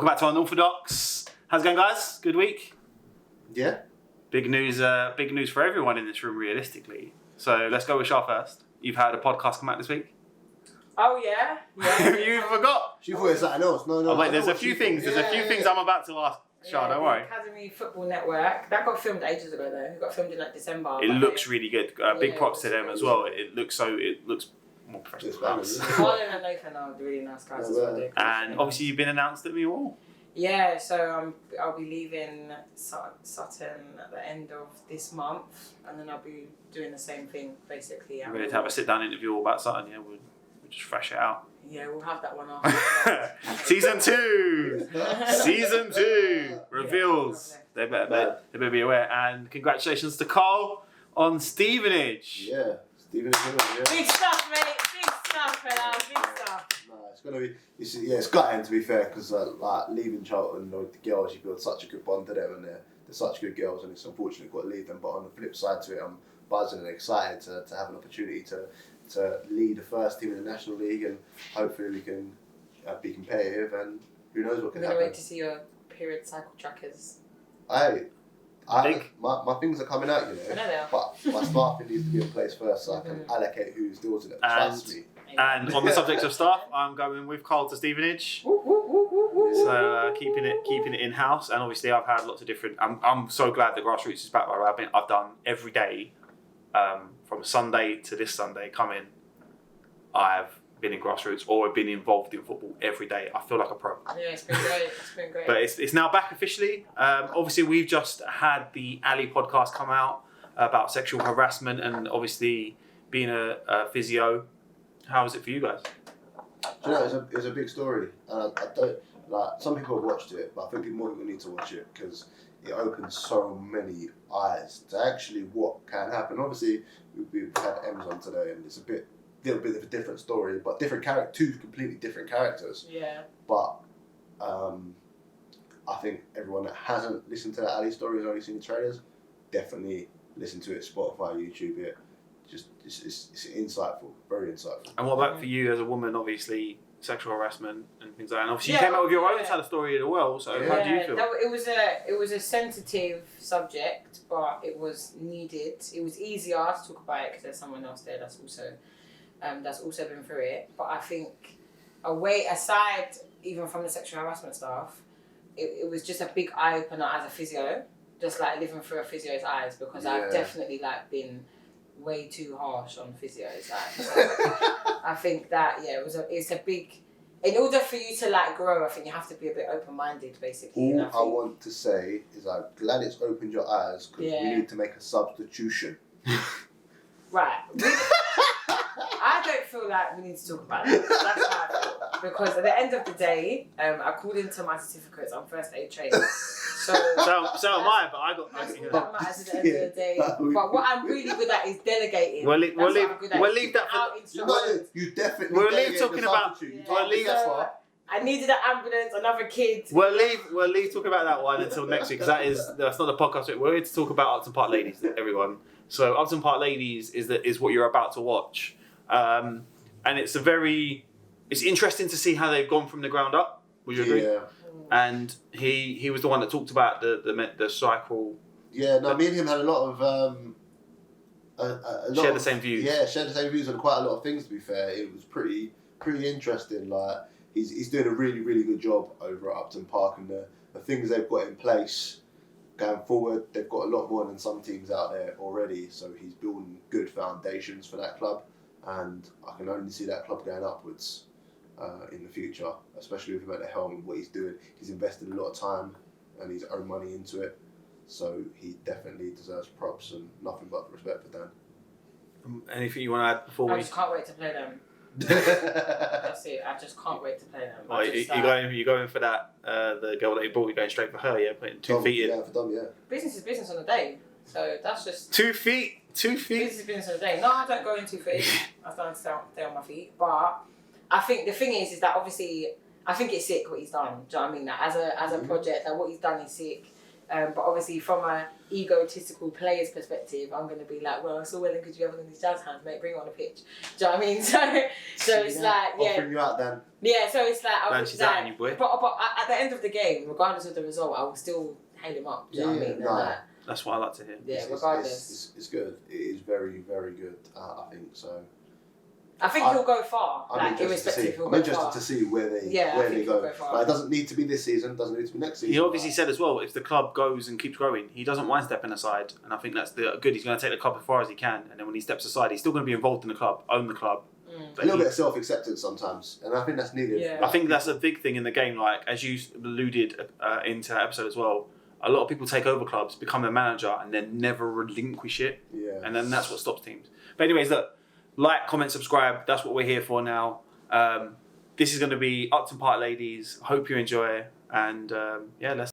Welcome back to Unorthodox. How's it going, guys? Good week? Yeah. Big news for everyone in this room, realistically. So let's go with Shah first. You've had a podcast come out this week? Oh, yeah? You forgot? She thought it was something else. No. Oh, wait, there's a few things. There's a few things I'm about to ask Shah, don't worry. Academy Football Network. That got filmed ages ago, though. It got filmed in, December. It looks really good. Big props to them as well. It looks more professional than us. Harlan and Nathan are really nice guys as well. And obviously you've been announced at me all. Yeah, so I'll be leaving Sutton at the end of this month, and then I'll be doing the same thing, basically. We're going to have a sit-down interview all about Sutton, yeah? We'll just thrash it out. Yeah, we'll have that one after. Season 2! Season 2! Reveals. Yeah, they better be aware. And congratulations to Carl on Stevenage. Yeah, Stevenage. Yeah. Big stuff, mate. Big stuff, fellas. Big stuff. No, it's gonna be. It's gutting to be fair, because leaving Charlton, the girls, you build such a good bond to them, and they're such good girls, and it's unfortunate you've got to leave them. But on the flip side to it, I'm buzzing and excited to have an opportunity to lead the first team in the National League, and hopefully we can be competitive, and who knows what can I'm happen. gonna wait to see your period cycle trackers. Think? My things are coming out, I know they are. but my staffing needs to be in place first, so I can allocate who's deals in it. Trust me. And on the subject of staff, I'm going with Carl to Stevenage. So keeping it in house, and obviously I've had lots of different. I'm so glad the grassroots is back. I've done every day, from Sunday to this Sunday coming. I've been in grassroots or been involved in football every day. I feel like a pro. Yeah, it's been great. It's been great. But it's now back officially. Obviously we've just had the Ali podcast come out about sexual harassment, and obviously being a physio. How was it for you guys? Do you know, it's a big story, and I don't some people have watched it, but I think more people need to watch it because it opens so many eyes to actually what can happen. Obviously, we've had Ems on today, and it's a little bit of a different story, but two completely different characters. Yeah. But I think everyone that hasn't listened to that Ali story and only seen the trailers, definitely listen to it. Spotify, YouTube it. Just it's insightful, very insightful. And what about for you as a woman? Obviously, sexual harassment and things like that. And obviously, you came out with your own side of story as well. So how do you feel? It was a sensitive subject, but it was needed. It was easier to talk about it because there's someone else there that's also been through it. But I think aside even from the sexual harassment stuff, it was just a big eye opener as a physio, just like living through a physio's eyes, because I've definitely been way too harsh on physio's eyes. I think that it's a big. In order for you to grow, I think you have to be a bit open-minded, basically. All I want to say is I'm glad it's opened your eyes, because we need to make a substitution. Right. I don't feel like we need to talk about it. That's how I feel. Because at the end of the day, according to my certificates, I'm first aid trained. So am I, but I got. That's all that matters at the end of the day. But what I'm really good at is delegating. We'll leave that for. You definitely. We'll leave talking about. We'll leave that for. I needed an ambulance, another kid. We'll leave talking about that one until next week, because that's not the podcast. We're here to talk about Upton Park Ladies, everyone. So Upton Park Ladies is what you're about to watch, and it's interesting to see how they've gone from the ground up. Would you agree? Yeah. And he was the one that talked about the cycle. Yeah, no, me and him had a lot of share the same views. Yeah, share the same views on quite a lot of things. To be fair, it was pretty interesting. He's doing a really, really good job over at Upton Park, and the things they've got in place going forward, they've got a lot more than some teams out there already. So he's building good foundations for that club, and I can only see that club going upwards in the future, especially with him at the helm and what he's doing. He's invested a lot of time and his own money into it, so he definitely deserves props and nothing but respect for Dan. Anything you want to add before I just can't wait to play them. That's it. I just can't wait to play them. You're going for that the girl that you brought. You're going straight for her, yeah, putting 2 feet in. Yeah, for Dom, yeah. Business is business on the day, so that's just 2 feet. 2 feet. Business is business on the day. No, I don't go in 2 feet. I stand stay on my feet, but I think the thing is that obviously I think it's sick what he's done. Do you know what I mean? That as a project, that what he's done is sick. But obviously, from a egotistical player's perspective, I'm going to be like, well, it's all well and good you having these jazz hands, mate. Bring it on the pitch. Do you know what I mean? So it's like, I'll bring you out then. Yeah, so it's like, I was She's out like, on you, boy. but at the end of the game, regardless of the result, I will still hail him up. Do you know what I mean? And no. like, That's what I like to hear. regardless. It's good. It is very, very good. I think so. I think he'll go far. I'm Like, irrespective, he'll go far. to see where they I think go. he'll far. Like, it doesn't need to be this season. Doesn't need to be next season. He obviously said as well, if the club goes and keeps growing, he doesn't mind stepping aside, and I think that's the good. He's going to take the club as far as he can, and then when he steps aside, he's still going to be involved in the club, own the club. a little bit of self-acceptance sometimes, and I think that's needed. Yeah. I think that's a big thing in the game. Like as you alluded into that episode as well, a lot of people take over clubs, become a manager, and then never relinquish it, Yeah. and then that's what stops teams. But anyways, look, like, comment, subscribe. That's what we're here for now. This is going to be Upton Park Ladies. Hope you enjoy, and yeah, let's.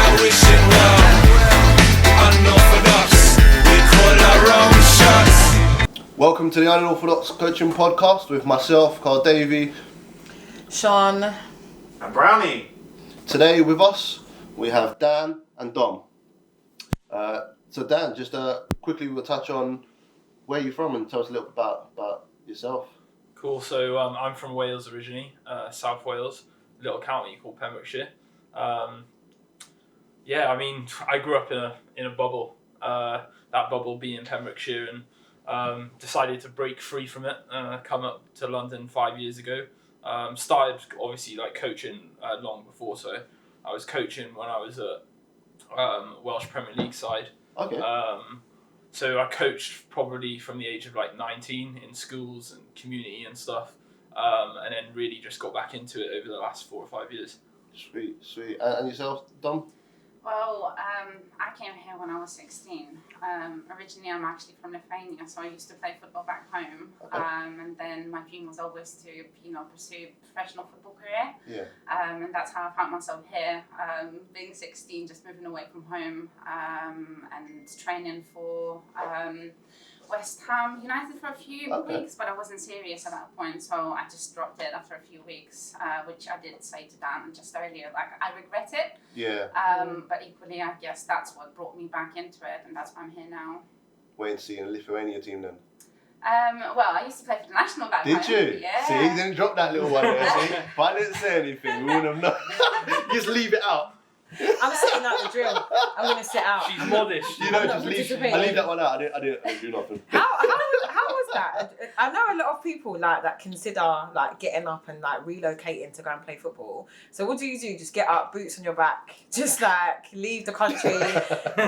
Welcome to the Unorthodox Coaching Podcast with myself, Carl Davey. Sean. And Brownie. Today with us, we have Dan and Dom. So Dan, just quickly we'll touch on where you're from and tell us a little bit about yourself. Cool. So I'm from Wales originally, South Wales, a little county called Pembrokeshire. Yeah, I mean, I grew up in a bubble. That bubble being Pembrokeshire, and decided to break free from it. Come up to London 5 years ago. Started obviously like coaching long before, so I was coaching when I was at Welsh Premier League side. Okay. So I coached probably from the age of like 19 in schools and community and stuff, and then really just got back into it over the last 4 or 5 years. Sweet. And yourself, Dom? Well, I came here when I was 16. Originally, I'm actually from Lithuania, so I used to play football back home. Okay. And then my dream was always to, pursue a professional football career. Yeah. And that's how I found myself here. Being 16, just moving away from home, and training for West Ham United for a few weeks, but I wasn't serious at that point, so I just dropped it after a few weeks, which I did say to Dan just earlier, like, I regret it. Yeah. But equally, I guess that's what brought me back into it, and that's why I'm here now. Waiting to see a Lithuania team then. Well, I used to play for the national back Did home. you? Yeah. See, you didn't drop that little one there, see? If I didn't say anything, we wouldn't have known. Just leave it out. I'm sitting out the drill. I'm going to sit out. She's modest. You know, I'm not just leave. participating. I leave that one out. I didn't do nothing. How was that? I know a lot of people like that consider like getting up and like relocating to go and play football. So what do? Just get up, boots on your back, just like leave the country,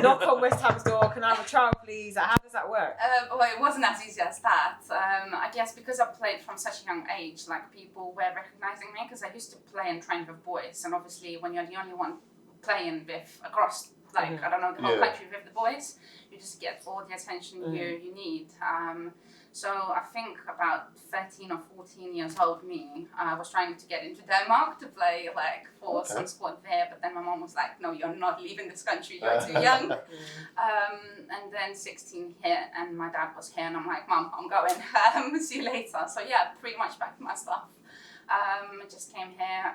knock on West Ham's door. Can I have a trial, please? Like, how does that work? Well, it wasn't as easy as that. I guess because I played from such a young age, like people were recognizing me because I used to play and train with boys, and obviously when you're the only one playing with across, like, I don't know, the whole country with the boys, you just get all the attention you need. So I think about 13 or 14 years old me, I was trying to get into Denmark to play like for some sport there, but then my mom was like, no, you're not leaving this country, you're too young. And then 16 hit and my dad was here and I'm like, Mom, I'm going, see you later. So yeah, pretty much back to my stuff. I just came here,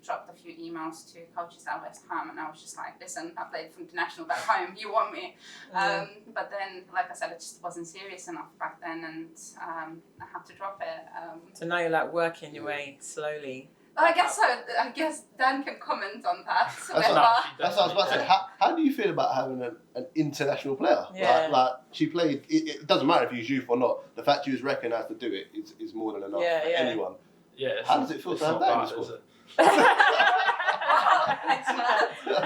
dropped a few emails to coaches at West Ham, and I was just like, listen, I played for international back home, you want me? But then, like I said, it just wasn't serious enough back then, and I had to drop it. So now you're like working your way slowly. Well, I guess so. I guess Dan can comment on that. That's what I was about to say. How do you feel about having an international player? Yeah. Like she played, it doesn't matter if you're youth or not, the fact she was recognised to do it is more than enough for anyone. Yeah. How does it feel to have that in the squad?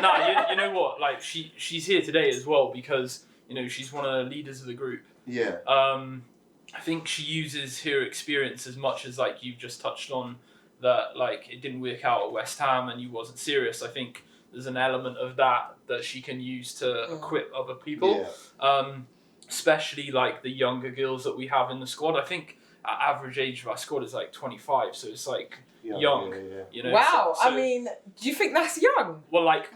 No, you know what? Like she's here today as well because she's one of the leaders of the group. Yeah. I think she uses her experience as much as like you've just touched on that like it didn't work out at West Ham and you wasn't serious. I think there's an element of that she can use to equip other people. Yeah. Especially like the younger girls that we have in the squad. I think our average age of our squad is like 25, so it's like young. Yeah. Wow, So, I mean, do you think that's young? well, like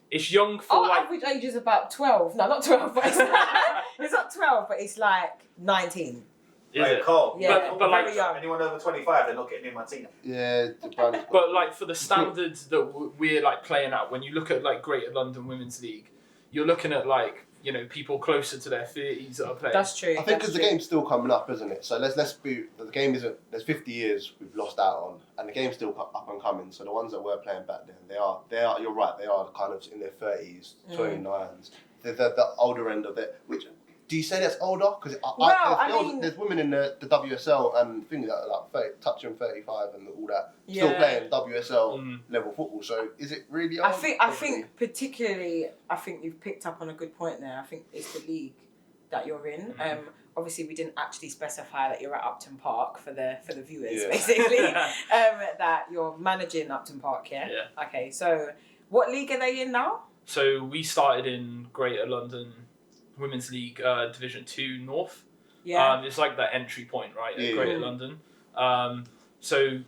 it's young for Our like. average age is about 12. No, not 12, but it's not 12, but it's like 19. Is it? Cole. Yeah, but like very young. anyone over 25, they're not getting in my team. Yeah. But like for the standards that we're like playing at, when you look at like Greater London Women's League, you're looking at like people closer to their 30s that are playing. That's true. I think because the game's still coming up, isn't it? So let's be the game isn't. There's 50 years we've lost out on, and the game's still up and coming. So the ones that were playing back then, they are. You're right. They are kind of in their 30s, 29s. They're the older end of it. Which do you say that's older? Because there's women in the WSL and things that are like touching 35 and all that still playing WSL level football. So is it really old? I think particularly, I think you've picked up on a good point there. I think it's the league that you're in. Obviously, we didn't actually specify that you're at Upton Park for the viewers, basically. That you're managing Upton Park, yeah? Okay, so what league are they in now? So we started in Greater London Women's League Division 2 North. Yeah. It's like that entry point, right, at Greater London. So,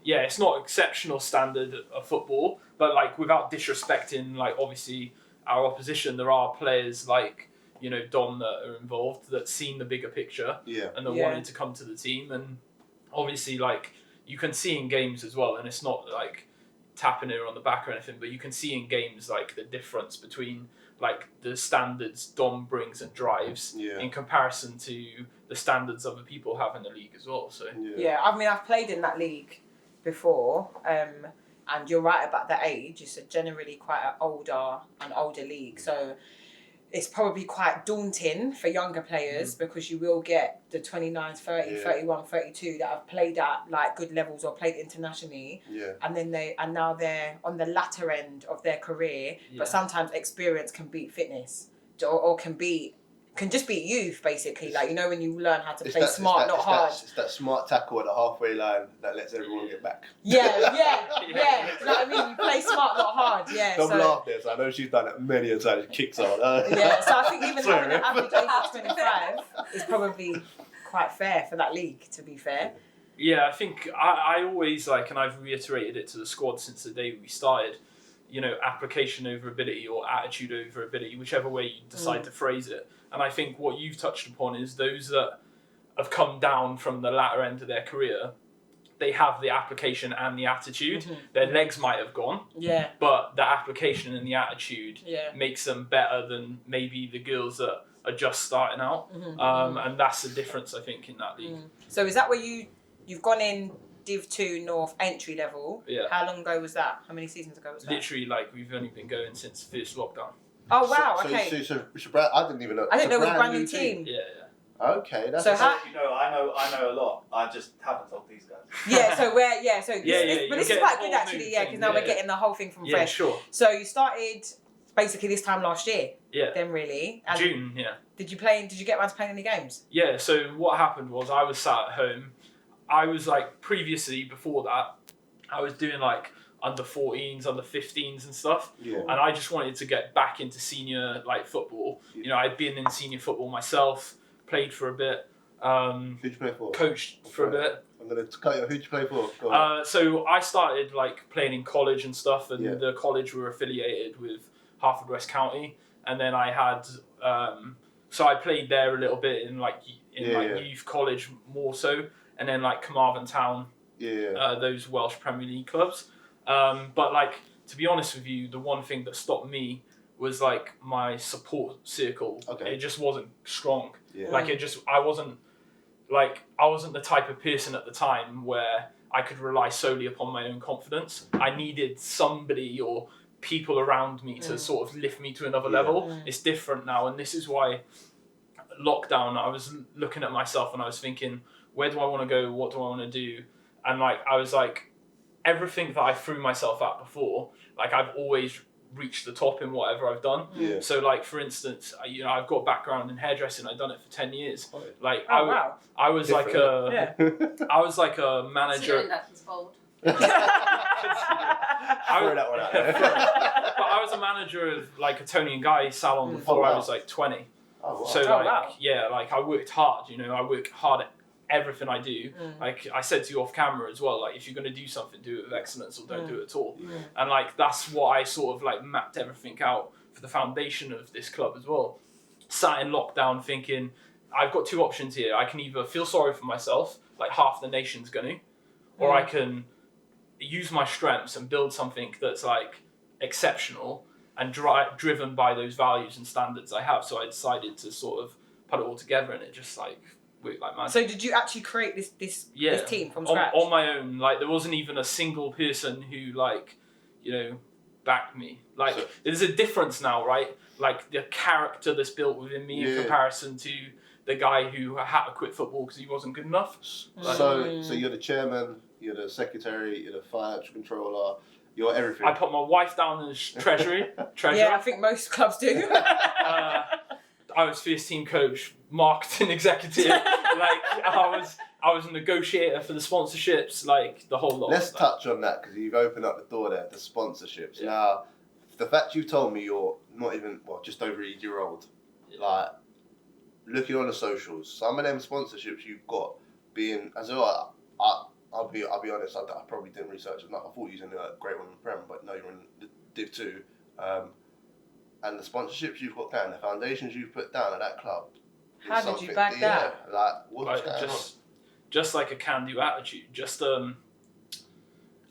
yeah, it's not exceptional standard of football, but like without disrespecting, like obviously our opposition, there are players like Dom that are involved that seen the bigger picture and that wanted to come to the team, and obviously like you can see in games as well, and it's not like tapping her on the back or anything, but you can see in games like the difference between like the standards Dom brings and drives in comparison to the standards other people have in the league as well. So I mean, I've played in that league before, and you're right about the age. It's generally quite an older league, so it's probably quite daunting for younger players because you will get the 29s, 30, 31, 32 that have played at like good levels or played internationally. And then now they're on the latter end of their career. But sometimes experience can beat fitness or can just beat youth, basically. Like, when you learn how to play smart, not hard. It's that smart tackle at the halfway line that lets everyone get back. Yeah. You know what I mean? You play smart, not hard. Yeah. Don't laugh this. I know she's done it many a time. She kicks on. So I think even having an average age of 25 is probably quite fair for that league, to be fair. Yeah, I think I always and I've reiterated it to the squad since the day we started, application over ability or attitude over ability, whichever way you decide to phrase it. And I think what you've touched upon is those that have come down from the latter end of their career, they have the application and the attitude. Their legs might have gone, but the application and the attitude makes them better than maybe the girls that are just starting out. And that's the difference, I think, in that league. So is that where you've gone in Div 2 North entry level? Yeah. How long ago was that? How many seasons ago was that? Literally, we've only been going since first lockdown. Oh wow! Okay. So I didn't even know. I didn't know it was a brand new team. Yeah. Okay, that's so how I know a lot. I just haven't told these guys. But this is quite good actually. Yeah, because now we're getting the whole thing from fresh. Yeah, sure. So you started basically this time last year. Yeah. Then really. And June. Yeah. Did you get around to playing any games? Yeah. So what happened was I was sat at home. I was previously before that, I was doing under 14s, under 15s and stuff. Yeah. And I just wanted to get back into senior football. Yeah. I'd been in senior football myself, played for a bit. Who'd you play for? Coached for a bit. I'm going to cut you. Who'd you play for? Go on. So I started playing in college and stuff, and the college were affiliated with Haverfordwest County. And then I had, so I played there a little bit in youth college more so. And then Carmarthen Town, those Welsh Premier League clubs. But to be honest with you, the one thing that stopped me was my support circle. Okay. It just wasn't strong. Yeah. I wasn't the type of person at the time where I could rely solely upon my own confidence. I needed somebody or people around me to sort of lift me to another level. It's different now, and this is why lockdown, I was looking at myself and I was thinking, where do I want to go? What do I want to do? And I was everything that I threw myself at before, I've always reached the top in whatever I've done. Yeah. So for instance, I've got a background in hairdressing. I've done it for 10 years. I was I was a manager. That is bold. Throw that one out there. But I was a manager of a Tony and Guy salon before I was 20. Oh, wow. So I worked hard. I work hard at everything I do. I said to you off camera as well, if you're going to do something, do it with excellence or don't do it at all. And that's what I sort of mapped everything out for the foundation of this club as well. Sat in lockdown thinking, I've got two options here. I can either feel sorry for myself, half the nation's going to, or I can use my strengths and build something that's exceptional and driven by those values and standards I have. So I decided to sort of put it all together, and it just like worked like magic. So did you actually create this team from on, scratch? on my own? Like there wasn't even a single person who like, you know, backed me. Like So- there's a difference now, right? Like the character that's built within me in Yeah. comparison to the guy who had to quit football because he wasn't good enough. So you're the chairman, you're the secretary, you're the financial controller, you're everything. I put my wife down as treasurer. Yeah, I think most clubs do. I was first team coach, marketing executive. Like I was a negotiator for the sponsorships, like the whole lot. Let's touch on that because you've opened up the door there, the sponsorships. Yeah. Now, the fact you told me you're not even, just over a year old, like, looking on the socials, some of them sponsorships you've got being, as well, I'll be honest, I probably didn't research enough. I thought you was in the Great One Prem, but no, you're in the Div 2. And the sponsorships you've got down, the foundations you've put down at that club. is How did you something- back that? Yeah, like, what's Like, going just like a can-do attitude. Just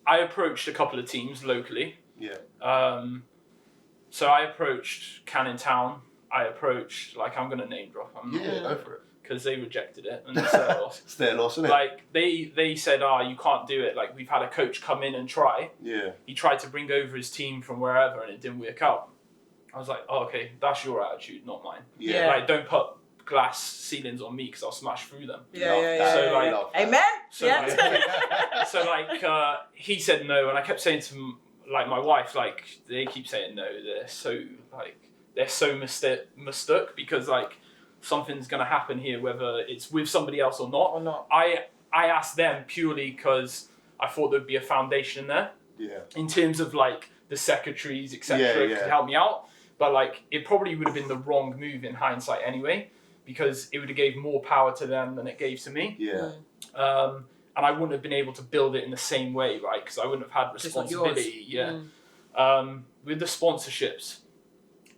I approached a couple of teams locally. Yeah. So I approached Canning Town. I approached, like, I'm gonna name drop. I'm on? Yeah, go for it. because they rejected it and said, It's their loss, isn't it? like they said, you can't do it. Like we've had a coach come in and try. Yeah. He tried to bring over his team from wherever and it didn't work out. I was like, oh, okay, that's your attitude, not mine. Yeah. Like, don't put glass ceilings on me because I'll smash through them. Yeah, Love yeah, that. So, like- Love that. Amen. So, yeah. So like he said no, and I kept saying to like my wife, like they keep saying no. They're so mistook because like something's gonna happen here, whether it's with somebody else or not. Or not. I asked them purely because I thought there'd be a foundation there Yeah. in terms of like the secretaries, etc. Yeah, yeah. could help me out. But like it probably would have been the wrong move in hindsight anyway, because it would have gave more power to them than it gave to me. Yeah. And I wouldn't have been able to build it in the same way, right? Because I wouldn't have had Just not yours. responsibility. Yeah. With the sponsorships,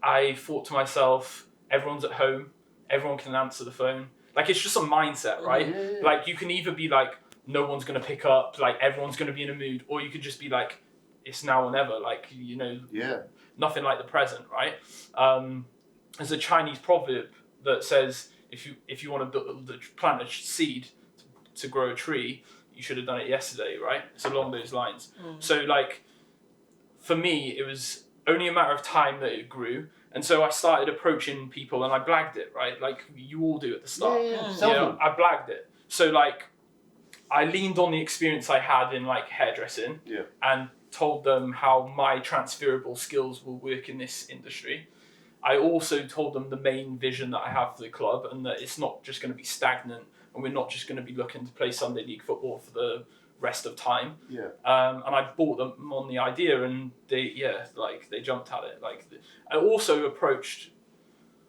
I thought to myself, everyone's at home, everyone can answer the phone. Like it's just a mindset, right? Yeah. Like you can either be like, no one's gonna pick up, like everyone's gonna be in a mood, or you could just be like, it's now or never, like Yeah. nothing like the present, right? There's a Chinese proverb that says if you want to plant a seed to grow a tree, you should have done it yesterday, right? It's along those lines. So like, for me, it was only a matter of time that it grew, and so I started approaching people and I blagged it, right? Like you all do at the start. I blagged it. So like, I leaned on the experience I had in like hairdressing, and told them how my transferable skills will work in this industry. I also told them the main vision that I have for the club and that it's not just going to be stagnant and we're not just going to be looking to play Sunday League football for the rest of time. Yeah. And I bought them on the idea and they jumped at it. I also approached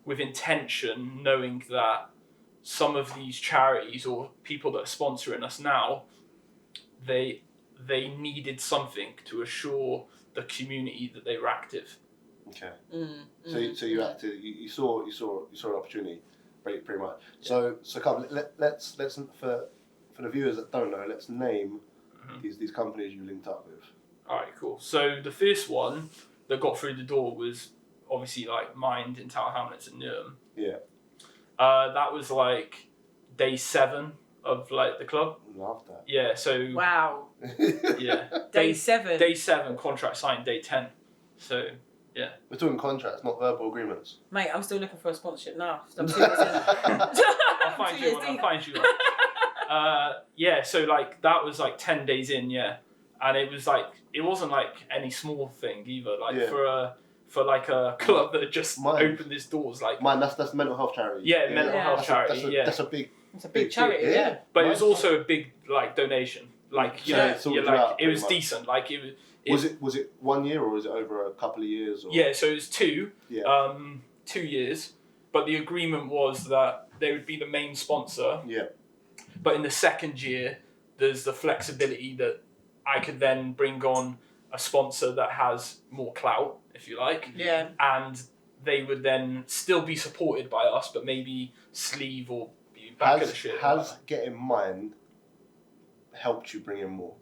with intention, knowing that some of these charities or people that are sponsoring us now, they needed something to assure the community that they were active. Okay. So you had to you saw an opportunity, pretty much. So come let's for the viewers that don't know, let's name these companies you linked up with. All right, cool. So the first one that got through the door was obviously like Mind in Tower Hamlets in Newham. Yeah. That was like day 7 of like the club. Love that. Yeah. So Wow. yeah. Day 7. Day 7, contract signed day 10. So yeah. We're talking contracts, not verbal agreements. Mate, I'm still looking for a sponsorship now. I'm 2 years in. I'll find you one. Yeah, so like that was like 10 days in, yeah. And it was like, it wasn't like any small thing either. Like for like a club that just opened its doors, like Mine, that's the mental health charity. Yeah, mental health charity. That's a big. It's a big charity, yeah. But it was also a big like donation. Like you know, it's all you're throughout, like it was pretty much. decent. Like Was it 1 year or was it over a couple of years? Or? Yeah, so it was 2. Yeah. 2 years. But the agreement was that they would be the main sponsor. Yeah. But in the second year, there's the flexibility that I could then bring on a sponsor that has more clout, if you like. Yeah. And they would then still be supported by us, but maybe sleeve or be back of the shit. Has Getting Mind helped you bring in more?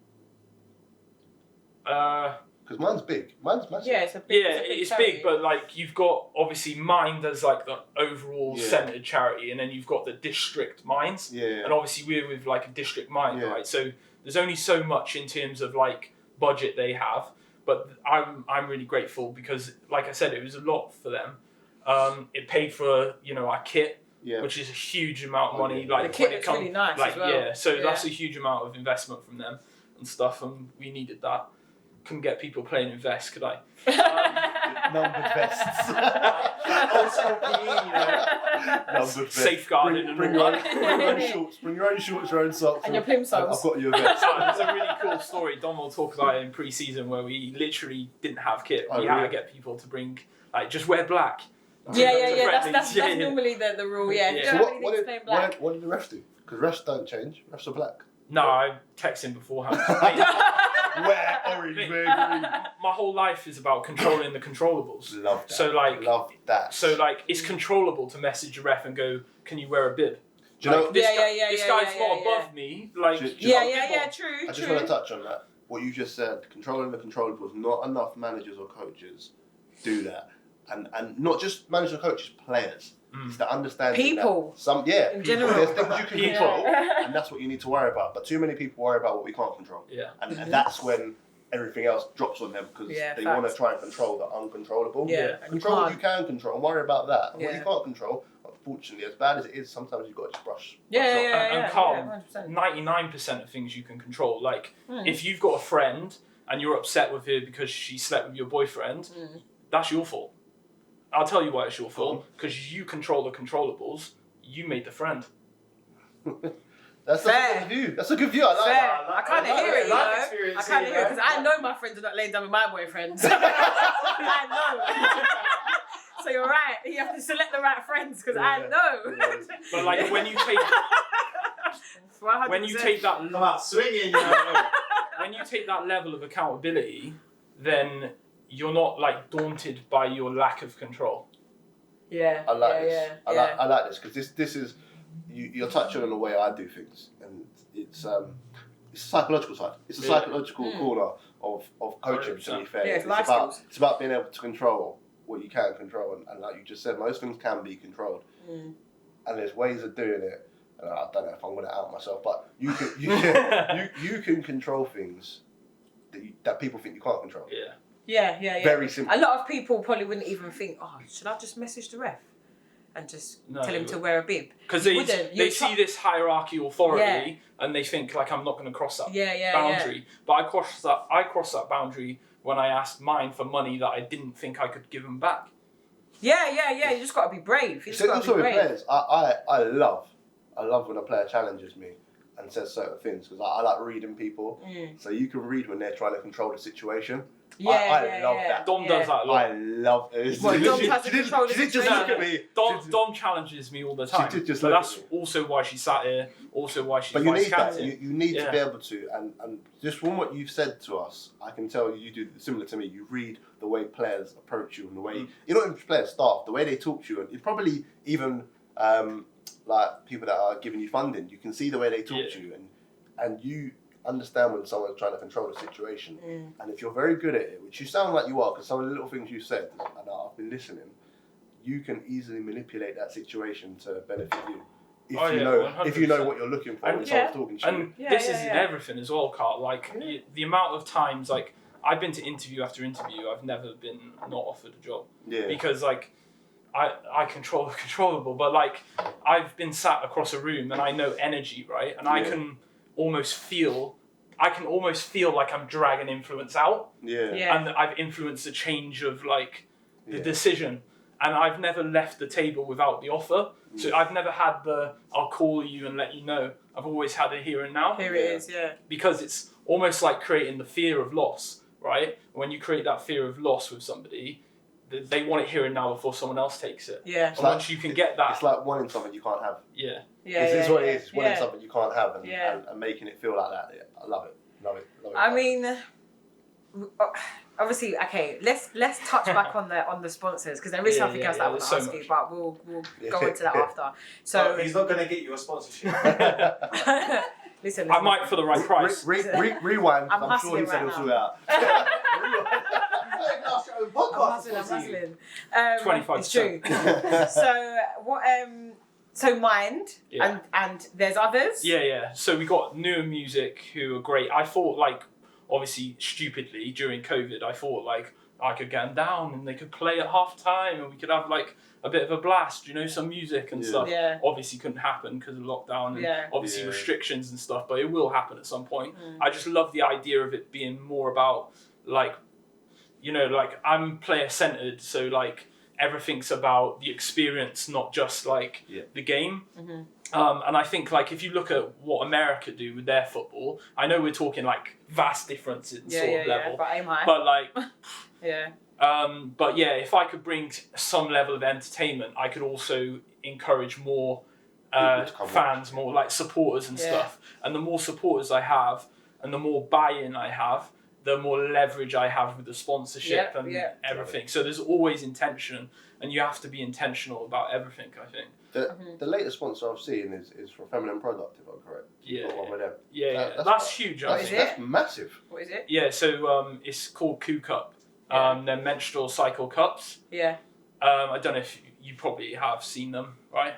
Because Because mine's big. Mine's massive. Yeah, it's a big, Yeah, it's a big it's charity. big, but like you've got obviously Mind as like the overall Yeah. centered charity, and then you've got the district Minds, Yeah. and obviously we're with like a district Mind, Yeah. right? So there's only so much in terms of like budget they have, but I'm really grateful because, like I said, it was a lot for them. It paid for our kit, Yeah. which is a huge amount of Oh, money. yeah. Like The kit when it looks comes, really nice like as well. yeah, so Yeah. that's a huge amount of investment from them and stuff, and we needed that. Couldn't get people playing in vests, could I? Numbered vests. Old school PE, Numbered vests. Safeguarded and Bring all your own shorts. Bring your own shorts, your own socks. And your plim I've soles. got your vest. There's a really cool story. Don will talk about it in pre-season where we literally didn't have kit. Oh, We had to really? get people to bring just wear black. Yeah. Friendlies. That's Yeah. normally the rule. Yeah. Yeah. If So you don't have what anything to did plain black. what did the refs do? Because refs don't change. Refs are black. No, I text him beforehand. Wear orange, wear green. My whole life is about controlling the controllables. Love that. So like, Love that. it's controllable to message a ref and go, "Can you wear a bib?" Do you know? Like, this Yeah, guy, yeah, this yeah, guy's yeah, not yeah, above me. Like, Do you Yeah, know- yeah, true, I just true. want to touch on that. What you just said, controlling the controllables. Not enough managers or coaches do that, and not just managers or coaches, players. It's the understanding People. that some In general. There's things you can Yeah. control, and that's what you need to worry about. But too many people worry about what we can't control, yeah. and that's when everything else drops on them because Yeah, they facts. want to try and control the uncontrollable. Yeah, and you Control what can't. you can control and worry about that. And What Yeah. you can't control, unfortunately, as bad as it is, sometimes you've got to just brush. Yeah, brush off. yeah, And Carl, 100%. 99% of things you can control. Like, Mm. if you've got a friend and you're upset with her because she slept with your boyfriend, Mm. that's your fault. I'll tell you why it's your fault. Because you control the controllables. You made the friend. That's Fair. a good view. That's a good view. I like Fair. that. I kind of like hear it. it, you Life know. experience I kind of here, hear it man. because I know my friends are not laying down with my boyfriends. I know. So you're right. You have to select the right friends because I Yeah. know. Yeah. But like when you take 100%. that Come out swinging, you know. when you take that level of accountability, then you're not like daunted by your lack of control. Yeah. I like yeah, this. Yeah. I like this because this is you're touching on the way I do things, and it's a psychological side. It's a Yeah. psychological corner of coaching. To be 100%. fair, Yeah, it's life about skills. it's about being able to control what you can control, and like you just said, most things can be controlled, Mm. and there's ways of doing it. And I don't know if I'm going to out myself, but you can control things that people think you can't control. Yeah. Yeah. Very simple. A lot of people probably wouldn't even think, oh, should I just message the ref and just No, tell him to wear a bib? Because You they wouldn't. they You'd see try- this hierarchy authority Yeah. and they think like I'm not going to cross that Yeah. boundary. But I crossed that boundary when I asked mine for money that I didn't think I could give them back. Yeah. You just got to be brave. You just So got also to be with brave. players, I love when a player challenges me and says certain things because I like reading people. Mm. So you can read when they're trying to control the situation. Yeah, I love that. Dom does that a lot. I love it. Well, Dom She tries to did- control the she did just situation. look at me. Dom challenges me all the time. did just but look that's at me. also why she sat here. Also why she's But you vice need that. captain. You need to Yeah. be able to, and just from what you've said to us, I can tell you do similar to me. You read the way players approach you and the way you're not even players, staff, the way they talk to you, and you probably even like people that are giving you funding. You can see the way they talk Yeah. to you, and you understand when someone's trying to control the situation. Mm. And if you're very good at it, which you sound like you are, because some of the little things you said, and I've been listening, you can easily manipulate that situation to benefit you. If Oh, you yeah, know, 100%. if you know what you're looking for when And- someone's talking to you. And Yeah, this yeah, is in yeah. everything as well, Carl. Like the amount of times, like I've been to interview after interview, I've never been not offered a job Yeah. because like I control the controllable, but like I've been sat across a room and I know energy, right? And I Yeah. can almost feel like I'm dragging influence out, Yeah. Yeah. and I've influenced the change of like the Yeah. decision. And I've never left the table without the offer. So I've never had the I'll call you and let you know. I've always had a here and now. Here it is, yeah. Because it's almost like creating the fear of loss, right? When you create that fear of loss with somebody, they want it here and now before someone else takes it. Yeah. And once you can get that, It's like wanting something you can't have. yeah. Yeah. It's what it is. It's wanting yeah. something you can't have and, Yeah. and making it feel like that. Yeah. I love it. Love it. Love it. I mean, obviously, okay. Let's touch back on the sponsors because there is Yeah, something yeah, else yeah, that I want there's to so ask you, much. but we'll Yeah. go into that after. So So he's not going to get you a sponsorship. Listen. I might for the right price. Rewind. I'm I'm sure he hustling said right he'll now. sort it out. I'm hustling. 25%. It's true. So what? So Mind, Yeah. and there's others. Yeah. So we got Newer Music, who are great. I thought, like, obviously, stupidly during COVID, I thought like I could get them down and they could play at half time and we could have like a bit of a blast, some music and stuff. Yeah. Obviously couldn't happen because of lockdown and obviously Yeah. restrictions and stuff, but it will happen at some point. I just love the idea of it being more about like, like I'm player centered, so like everything's about the experience, not just like the game. And I think like if you look at what America do with their football, I know we're talking like vast difference in sort of level, but aim high. but like Yeah. but yeah, if I could bring some level of entertainment, I could also encourage more People to come fans, more like supporters and stuff. And the more supporters I have, and the more buy-in I have, the more leverage I have with the sponsorship and everything. So there's always intention, and you have to be intentional about everything, I think. The latest sponsor I've seen is for Feminine Product, if I'm correct. Yeah. Got one with them. Yeah, That's that's huge. I Is think. it? That's massive. What is it? Yeah, so it's called Coup Cup. They're menstrual cycle cups. Yeah. I don't know if you probably have seen them, right?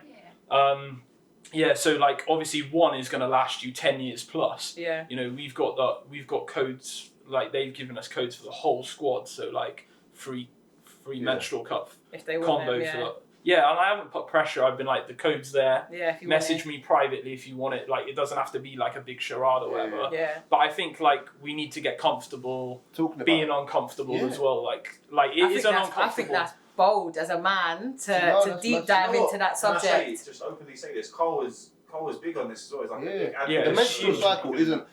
Yeah. So like obviously one is going to last you 10 years plus. Yeah. We've got codes, like they've given us codes for the whole squad, so like free menstrual cup If they want combo them, for the. Yeah, and I haven't put pressure. I've been like, the code's there. Yeah. If you Message me privately if you want it. Like, it doesn't have to be like a big charade or whatever. Yeah. But I think like we need to get comfortable Talking about being uncomfortable as well. Like it is an uncomfortable. I think that's bold as a man to that's deep massive. dive You know into that Can I subject. say, just openly say this, Cole is big on this as well. He's like a big Yeah. advocate The it's menstrual huge. cycle isn't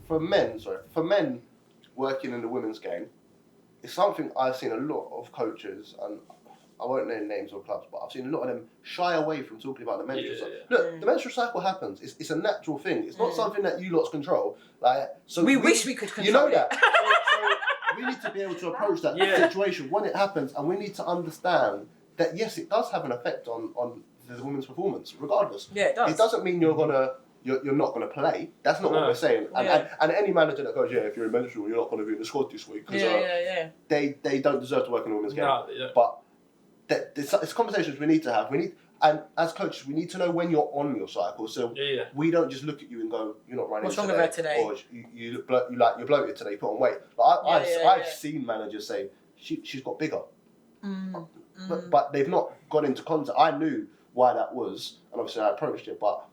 for men working in the women's game. It's something I've seen a lot of coaches, and I won't name names or clubs, but I've seen a lot of them shy away from talking about the menstrual cycle. Look, the menstrual cycle happens. It's a natural thing. It's not something that you lots control. Like, so We wish we could control You know it. that. So we need to be able to approach that situation when it happens, and we need to understand that yes, it does have an effect on the women's performance, regardless. Yeah, it does. It doesn't mean you're not gonna play. That's not what we're saying. And any manager that goes, if you're in menstrual, you're not gonna be in the squad this week, because they don't deserve to work in the women's game. But it's conversations we need to have. And as coaches, we need to know when you're on your cycle. So we don't just look at you and go, "You're not running What's today," wrong with her today? or you look you're bloated today. Put on weight. Like I've seen managers say she's got bigger, but they've not got into contact. I knew why that was, and obviously I approached it, but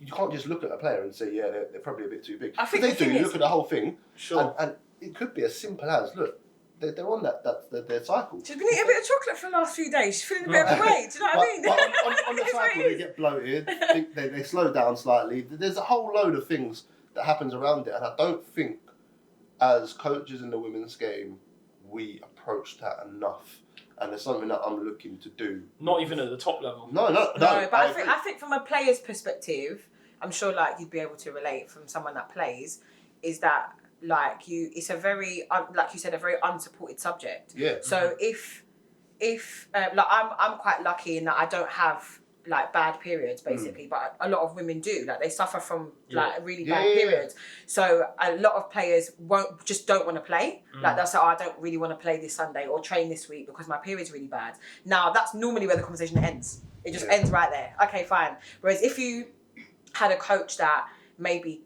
you can't just look at a player and say, they're probably a bit too big. I think If they do, you look at the whole thing, Sure. and it could be as simple as, look, they're on their cycle. She's been eating a bit of chocolate for the last few days. She's feeling a bit of a weight. Do you know what I mean? But on the It's what it cycle, they is. get bloated, they slow down slightly. There's a whole load of things that happens around it, and I don't think, as coaches in the women's game, we approach that enough. And it's something that I'm looking to do. Not even at the top level. No, But I think from a player's perspective, I'm sure like you'd be able to relate from someone that plays, is that like it's a very like you said, a very unsupported subject. Yeah. So if like I'm quite lucky in that I don't have like bad periods basically, but a lot of women do. Like they suffer from like really bad periods. So a lot of players don't want to play. Like they'll say, I don't really want to play this Sunday or train this week because my period's really bad. Now that's normally where the conversation ends. It just ends right there. Okay, fine. Whereas if you had a coach that maybe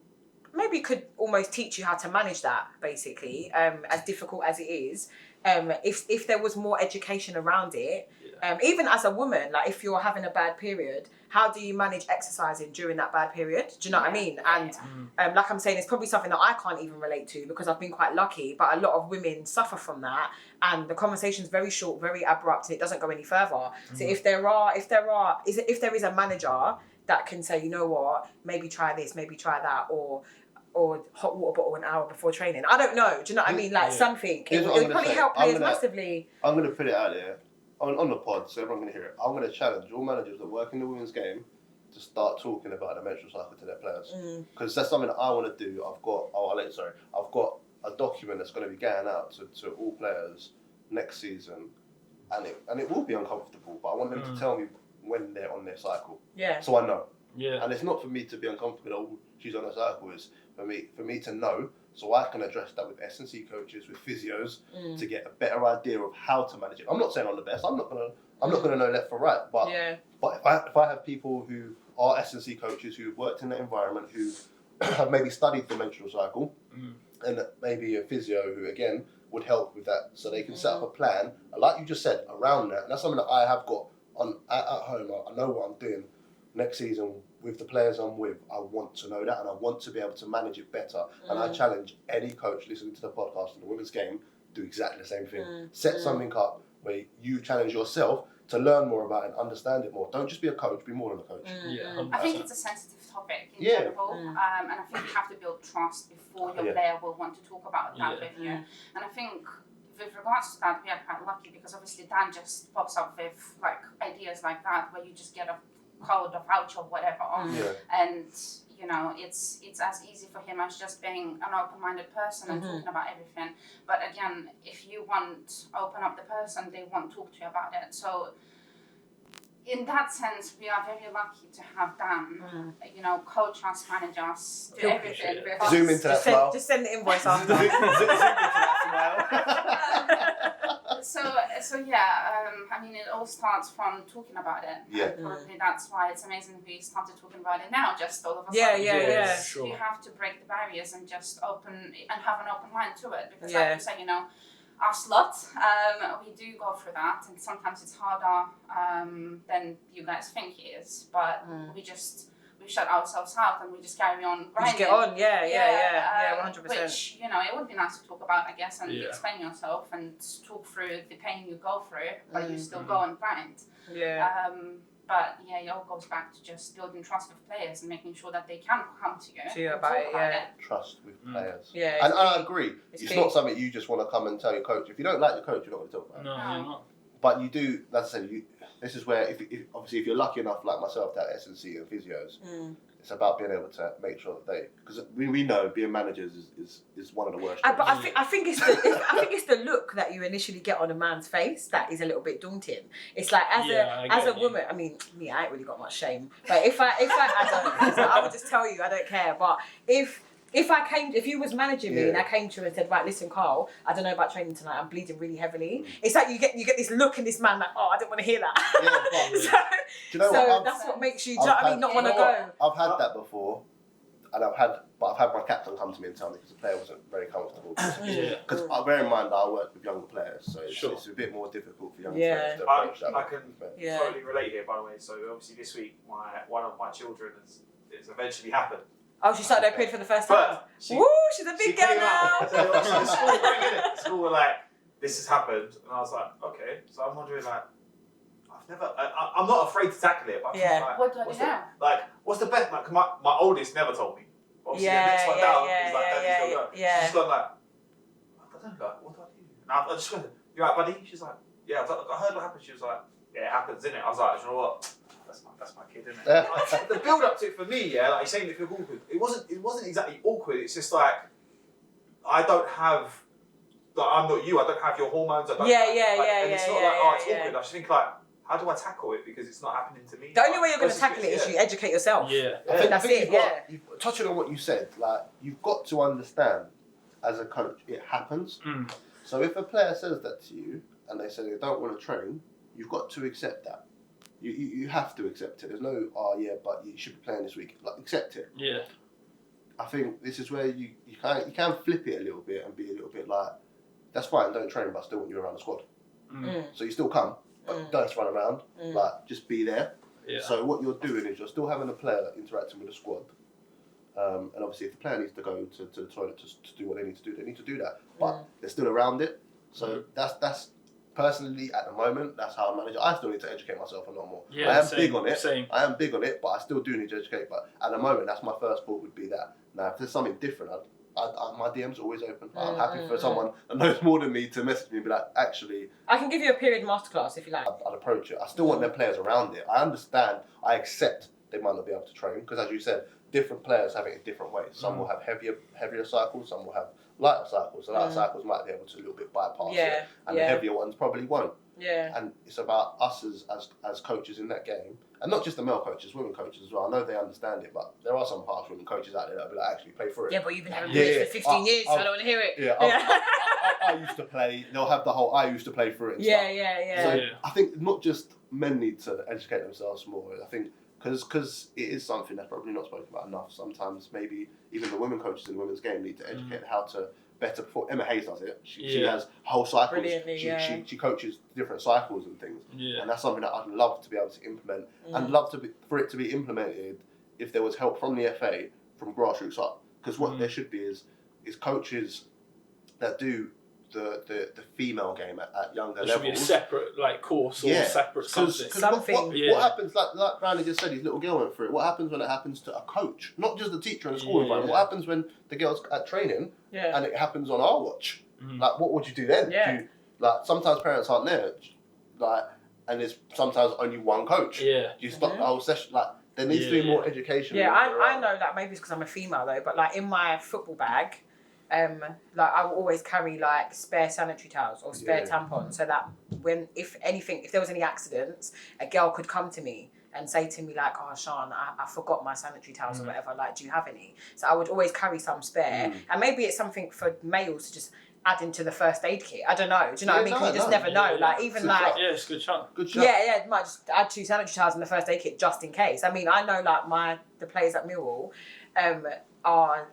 could almost teach you how to manage that, basically, as difficult as it is, if there was more education around it, even as a woman, like if you're having a bad period, how do you manage exercising during that bad period? Do you know what I mean? And like I'm saying, it's probably something that I can't even relate to because I've been quite lucky, but a lot of women suffer from that, and the conversation's very short, very abrupt, and it doesn't go any further. So if there is a manager that can say, you know what, maybe try this, maybe try that, or hot water bottle an hour before training. I don't know. Do you know what I mean? Like something. It would probably help players massively. I'm going to put it out there on the pod so everyone can hear it. I'm going to challenge all managers that work in the women's game to start talking about the menstrual cycle to their players. Because that's something that I want to do. I've got a document that's going to be going out to all players next season, and it will be uncomfortable, but I want them to tell me when they're on their cycle. Yeah. So I know. Yeah. And it's not for me to be uncomfortable. Oh, she's on a cycle. It's for me to know, so I can address that with S&C coaches, with physios, to get a better idea of how to manage it. I'm not saying I'm the best. I'm not gonna know left from right. But if I have people who are S&C coaches who've worked in that environment, who have maybe studied the menstrual cycle, and maybe a physio who again would help with that, so they can set up a plan, like you just said, around that. And that's something that I have got on at home. I know what I'm doing next season with the players I'm with. I want to know that, and I want to be able to manage it better. And I challenge any coach listening to the podcast in the women's game, do exactly the same thing. Set something up where you challenge yourself to learn more about it and understand it more. Don't just be a coach, be more than a coach. Yeah, I think it's a sensitive topic in Yeah. general, and I think you have to build trust before your player will want to talk about that with you. And I think with regards to that, we are quite lucky because obviously Dan just pops up with like ideas like that where you just get a code, a voucher, whatever, and you know it's as easy for him as just being an open-minded person and talking about everything. But again, if you want open up the person, they won't talk to you about it. So in that sense, we are very lucky to have Dan, you know, coach us, manage us, do everything with us. Zoom into that smile. Just send the invoice after. Zoom into that smile. So yeah, I mean, it all starts from talking about it. Yeah. And probably that's why it's amazing we started talking about it now, just all of a Yeah, sudden. yeah. Sure. You have to break the barriers and just open and have an open mind to it, because Yeah. like you say, you know, us lot, we do go through that, and sometimes it's harder than you guys think it is, but we shut ourselves out and we just carry on grinding. Just get on, yeah, 100%. Which, you know, it would be nice to talk about, I guess, and Yeah. explain yourself and talk through the pain you go through, but you still go and grind. Yeah. But yeah, it all goes back to just building trust with players and making sure that they can come to you and about talk it, about yeah. it. Trust with players. Yeah. And I agree. It's It's key. not something you just want to come and tell your coach. If you don't like your coach, you're not going to talk about it. No, you're not. But you do, as I said, this is where, if obviously if you're lucky enough, like myself, to have S&C and physios, it's about being able to make sure that they, because we know being managers is one of the worst. But jobs. I think it's the look that you initially get on a man's face that is a little bit daunting. It's like as a woman, I mean, me, I ain't really got much shame. But if I don't, so I would just tell you, I don't care. But if you was managing me and I came to you and said, right, listen, Carl, I don't know about training tonight. I'm bleeding really heavily. It's like you get this look in this man like, oh, I don't want to hear that. Yeah, so do you know so what? that's what makes you, do you know what I mean, not want to you know go. I've had that before, and I've had my captain come to me and tell me because the player wasn't very comfortable. Because bear in mind that I work with younger players, so it's a bit more difficult for younger players to approach that. I can totally relate here, by the way. So obviously this week, one of my children has eventually happened. Oh, she started her period for the first time. But Woo, she's a big girl came now. out, so obviously the school were bringing it. The school were like, this has happened, and I was like, okay. So I'm wondering, like, I'm not afraid to tackle it, but I'm thinking, like, What do I do now? what's the best? Like, my oldest never told me. Obviously, the next one down is like, Daddy's still going. She's gone like, I don't know, like, what do I do? And I just went, you right, buddy? She's like, yeah. I heard what happened. She was like, yeah, it happens, innit? I was like, you know what? That's my kid, isn't it? Like, the build up to it for me, yeah, like you're saying it feels awkward. It wasn't exactly awkward. It's just like I don't have, like I'm not you. I don't have your hormones. I don't and it's not like it's awkward. I just think like, how do I tackle it because it's not happening to me? The only way you're going to tackle it is you educate yourself. Yeah. I think that's it, touching on what you said, like you've got to understand as a coach, it happens. So if a player says that to you and they say they don't want to train, you've got to accept that. You have to accept it. There's no, but you should be playing this week. Like, accept it. Yeah. I think this is where you can flip it a little bit and be a little bit like, that's fine, don't train, but I still want you around the squad. So you still come, but don't just run around. Like, just be there. Yeah. So what you're doing is you're still having a player interacting with the squad. And obviously if the player needs to go to the toilet to do what they need to do, they need to do that. But they're still around it. So that's personally, at the moment, that's how I manage it. I still need to educate myself a lot more. Yeah, I am same, big on it. same. I am big on it, but I still do need to educate. But at the moment, that's my first thought would be that. Now, if there's something different, my DM's are always open. I'm happy for someone that knows more than me to message me and be like, actually, I can give you a period masterclass if you like. I'd approach it. I still want their players around it. I understand. I accept they might not be able to train because, as you said, different players have it in different ways. Some will have heavier cycles. Some will have lighter cycles. The lighter cycles might be able to a little bit bypass it, and the heavier ones probably won't. Yeah. And it's about us as coaches in that game and not just the male coaches, women coaches as well. I know they understand it, but there are some harsh women coaches out there that will actually play for it. Yeah, but you've been having Yeah, this yeah. for 15 years, so I don't want to hear it. Yeah, I used to play. They'll have the whole I used to play for it. And Yeah, stuff. yeah. So Yeah. I think not just men need to educate themselves more. I think because it is something that's probably not spoken about enough. Sometimes maybe even the women coaches in the women's game need to educate how to better perform. Emma Hayes does it. She has whole cycles. Brilliantly, She coaches different cycles and things. Yeah. And that's something that I'd love to be able to implement and love for it to be implemented if there was help from the FA, from grassroots up. Because what there should be is coaches that do the female game at younger There should levels. be a separate like course or separate something. What happens, like Brandon just said, his little girl went through it. What happens when it happens to a coach? Not just the teacher in the school environment. What happens when the girl's at training and it happens on our watch? Like, what would you do then? Yeah. Do you, like, sometimes parents aren't there. Like, and there's sometimes only one coach. Yeah. Do you stop the whole session? Like, there needs to be more education. Yeah, I know that maybe it's because I'm a female though, but like in my football bag, like I will always carry like spare sanitary towels or spare tampons, so that if there was any accidents, a girl could come to me and say to me like, "Oh, Sean, I forgot my sanitary towels or whatever. Like, do you have any?" So I would always carry some spare, and maybe it's something for males to just add into the first aid kit. I don't know. Do you know what I mean? Because you just never know. Like even like. It's a good shot. Good shot. Yeah, might just add 2 sanitary towels in the first aid kit just in case. I mean, I know like the players at Millwall are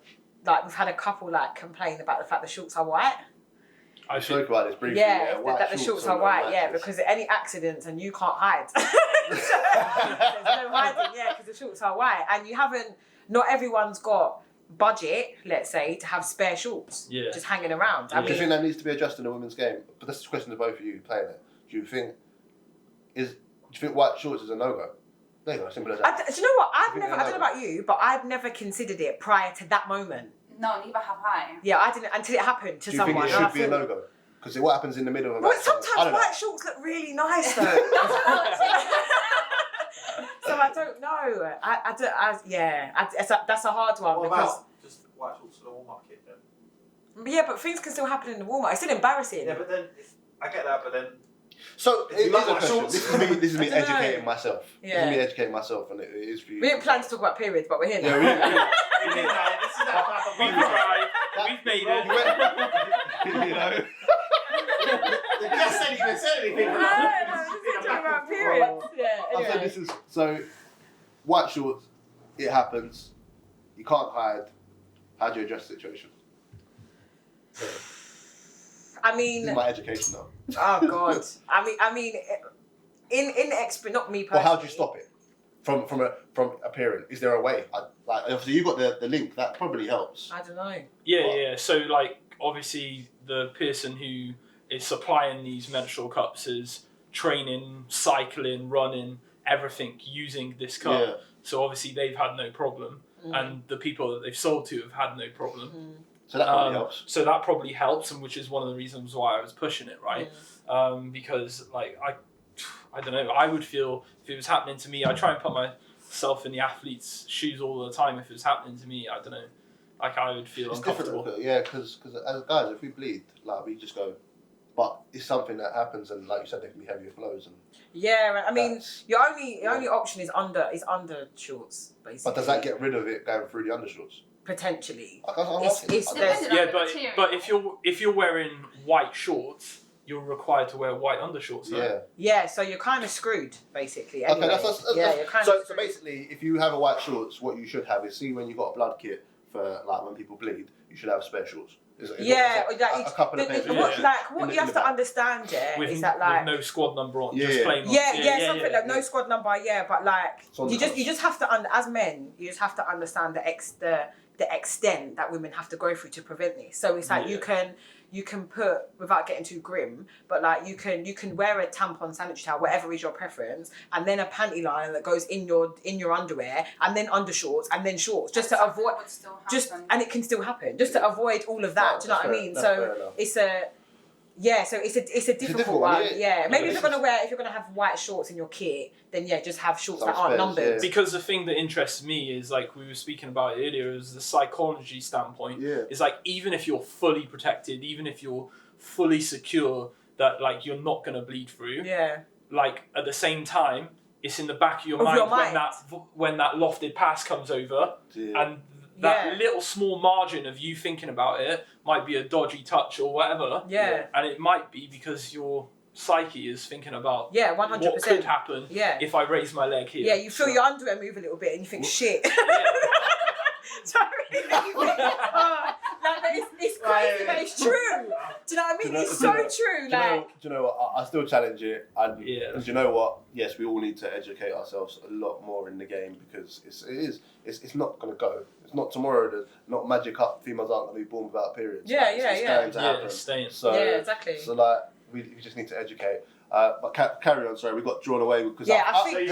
like, we've had a couple like complain about the fact the shorts are white. I spoke about this briefly. Yeah, white that the shorts are white. Yeah, because any accidents and you can't hide. There's no hiding. Yeah, because the shorts are white, and you haven't. Not everyone's got budget, let's say, to have spare shorts just hanging around. Do you think that needs to be addressed in the women's game? But this is a question to both of you playing it. Do you think white shorts is a no-go? There you go, simple as that. Do you know what? I don't know about you, but I've never considered it prior to that moment. No, neither have I. Yeah, I didn't until it happened to someone. Do you think it should be a no-go? Because what happens in the middle of a match? Well, sometimes white shorts look really nice though. So I don't know. That's a hard one. What because, about just white shorts for the warm-up kit then? Yeah, but things can still happen in the warm-up. It's still embarrassing. Yeah, but then I get that, but then. So If you it like is a my question. shorts- This is me I don't know. educating myself. Yeah. This is me educating myself, and it is for you. We didn't plan to talk about periods, but we're here now. Yeah, This is that type of We've tried. We've made it. you know. They just said even said anything. No, just talking about periods. Yeah, I said anyway. this is so. White shorts, it happens. You can't hide. How do you address the situation? I This mean, is my education now. oh god. I mean, in not me personally. Well, how do you stop it from appearing? Is there a way? Like, obviously, you got the link. That probably helps. I don't know. Yeah. So like, obviously, the person who is supplying these menstrual cups is training, cycling, running, everything using this cup. Yeah. So obviously, they've had no problem, and the people that they've sold to have had no problem. So that probably helps. So that probably helps, and which is one of the reasons why I was pushing it, right? Because like I don't know, I would feel if it was happening to me, I try and put myself in the athlete's shoes all the time. If it was happening to me, I don't know, like I would feel It's uncomfortable. different, yeah, because as guys, if we bleed, like we just go. But it's something that happens, and like you said, there can be heavier flows. And Yeah, I mean, that's- your only option is under shorts, basically. but does that get rid of it going through the undershorts? Potentially? I'm It's- asking. it's- I don't there's- know. Yeah, the but material. if you're wearing white shorts, you're required to wear white undershorts. Right? Yeah. Yeah, so you're kind of screwed, basically. Okay, Anyway. that's you're kind so of screwed. basically, if you have a white shorts, what you should have is when you got a blood kit for like when people bleed, you should have spare shorts. Yeah, a couple of pairs. what in you have to understand, With, is that like with no squad number on, Yeah, just yeah. plain ones. yeah, something like no squad number, but like It's on you the just have to as men, you just have to understand the extent that women have to go through to prevent this. So it's like you can put, without getting too grim, but like you can wear a tampon, sanitary towel, whatever is your preference, and then a panty liner that goes in your underwear, and then undershorts, and then shorts, just to avoid and it can still happen, just to avoid all of that. Do you know what I mean? So it's a it's a difficult one. Yeah. Maybe if you're gonna have white shorts in your kit, then just have shorts Some that aren't spares, numbered. Because the thing that interests me is, like we were speaking about earlier, is the psychology standpoint. Yeah. It's like, even if you're fully protected, even if you're fully secure that like you're not gonna bleed through, Yeah. like at the same time, it's in the back of your Of mind, your mind. when that lofted pass comes over, and that little small margin of you thinking about it might be a dodgy touch or whatever. Yeah. And it might be because your psyche is thinking about 100%. what could happen Yeah. if I raise my leg here. Yeah, you feel your underwear move a little bit and you think, shit. Sorry. It's crazy, but it's true. Do you know what I mean? It's so true. Do you know what? I still challenge it. And do Yeah. you know what? Yes, we all need to educate ourselves a lot more in the game because it's not going to go. It's not tomorrow. Not magic up. Females aren't going to be born without periods. It's going to happen. It's staying. So, yeah, exactly. So like we just need to educate. But carry on. Sorry, we got drawn away because Yeah, I think.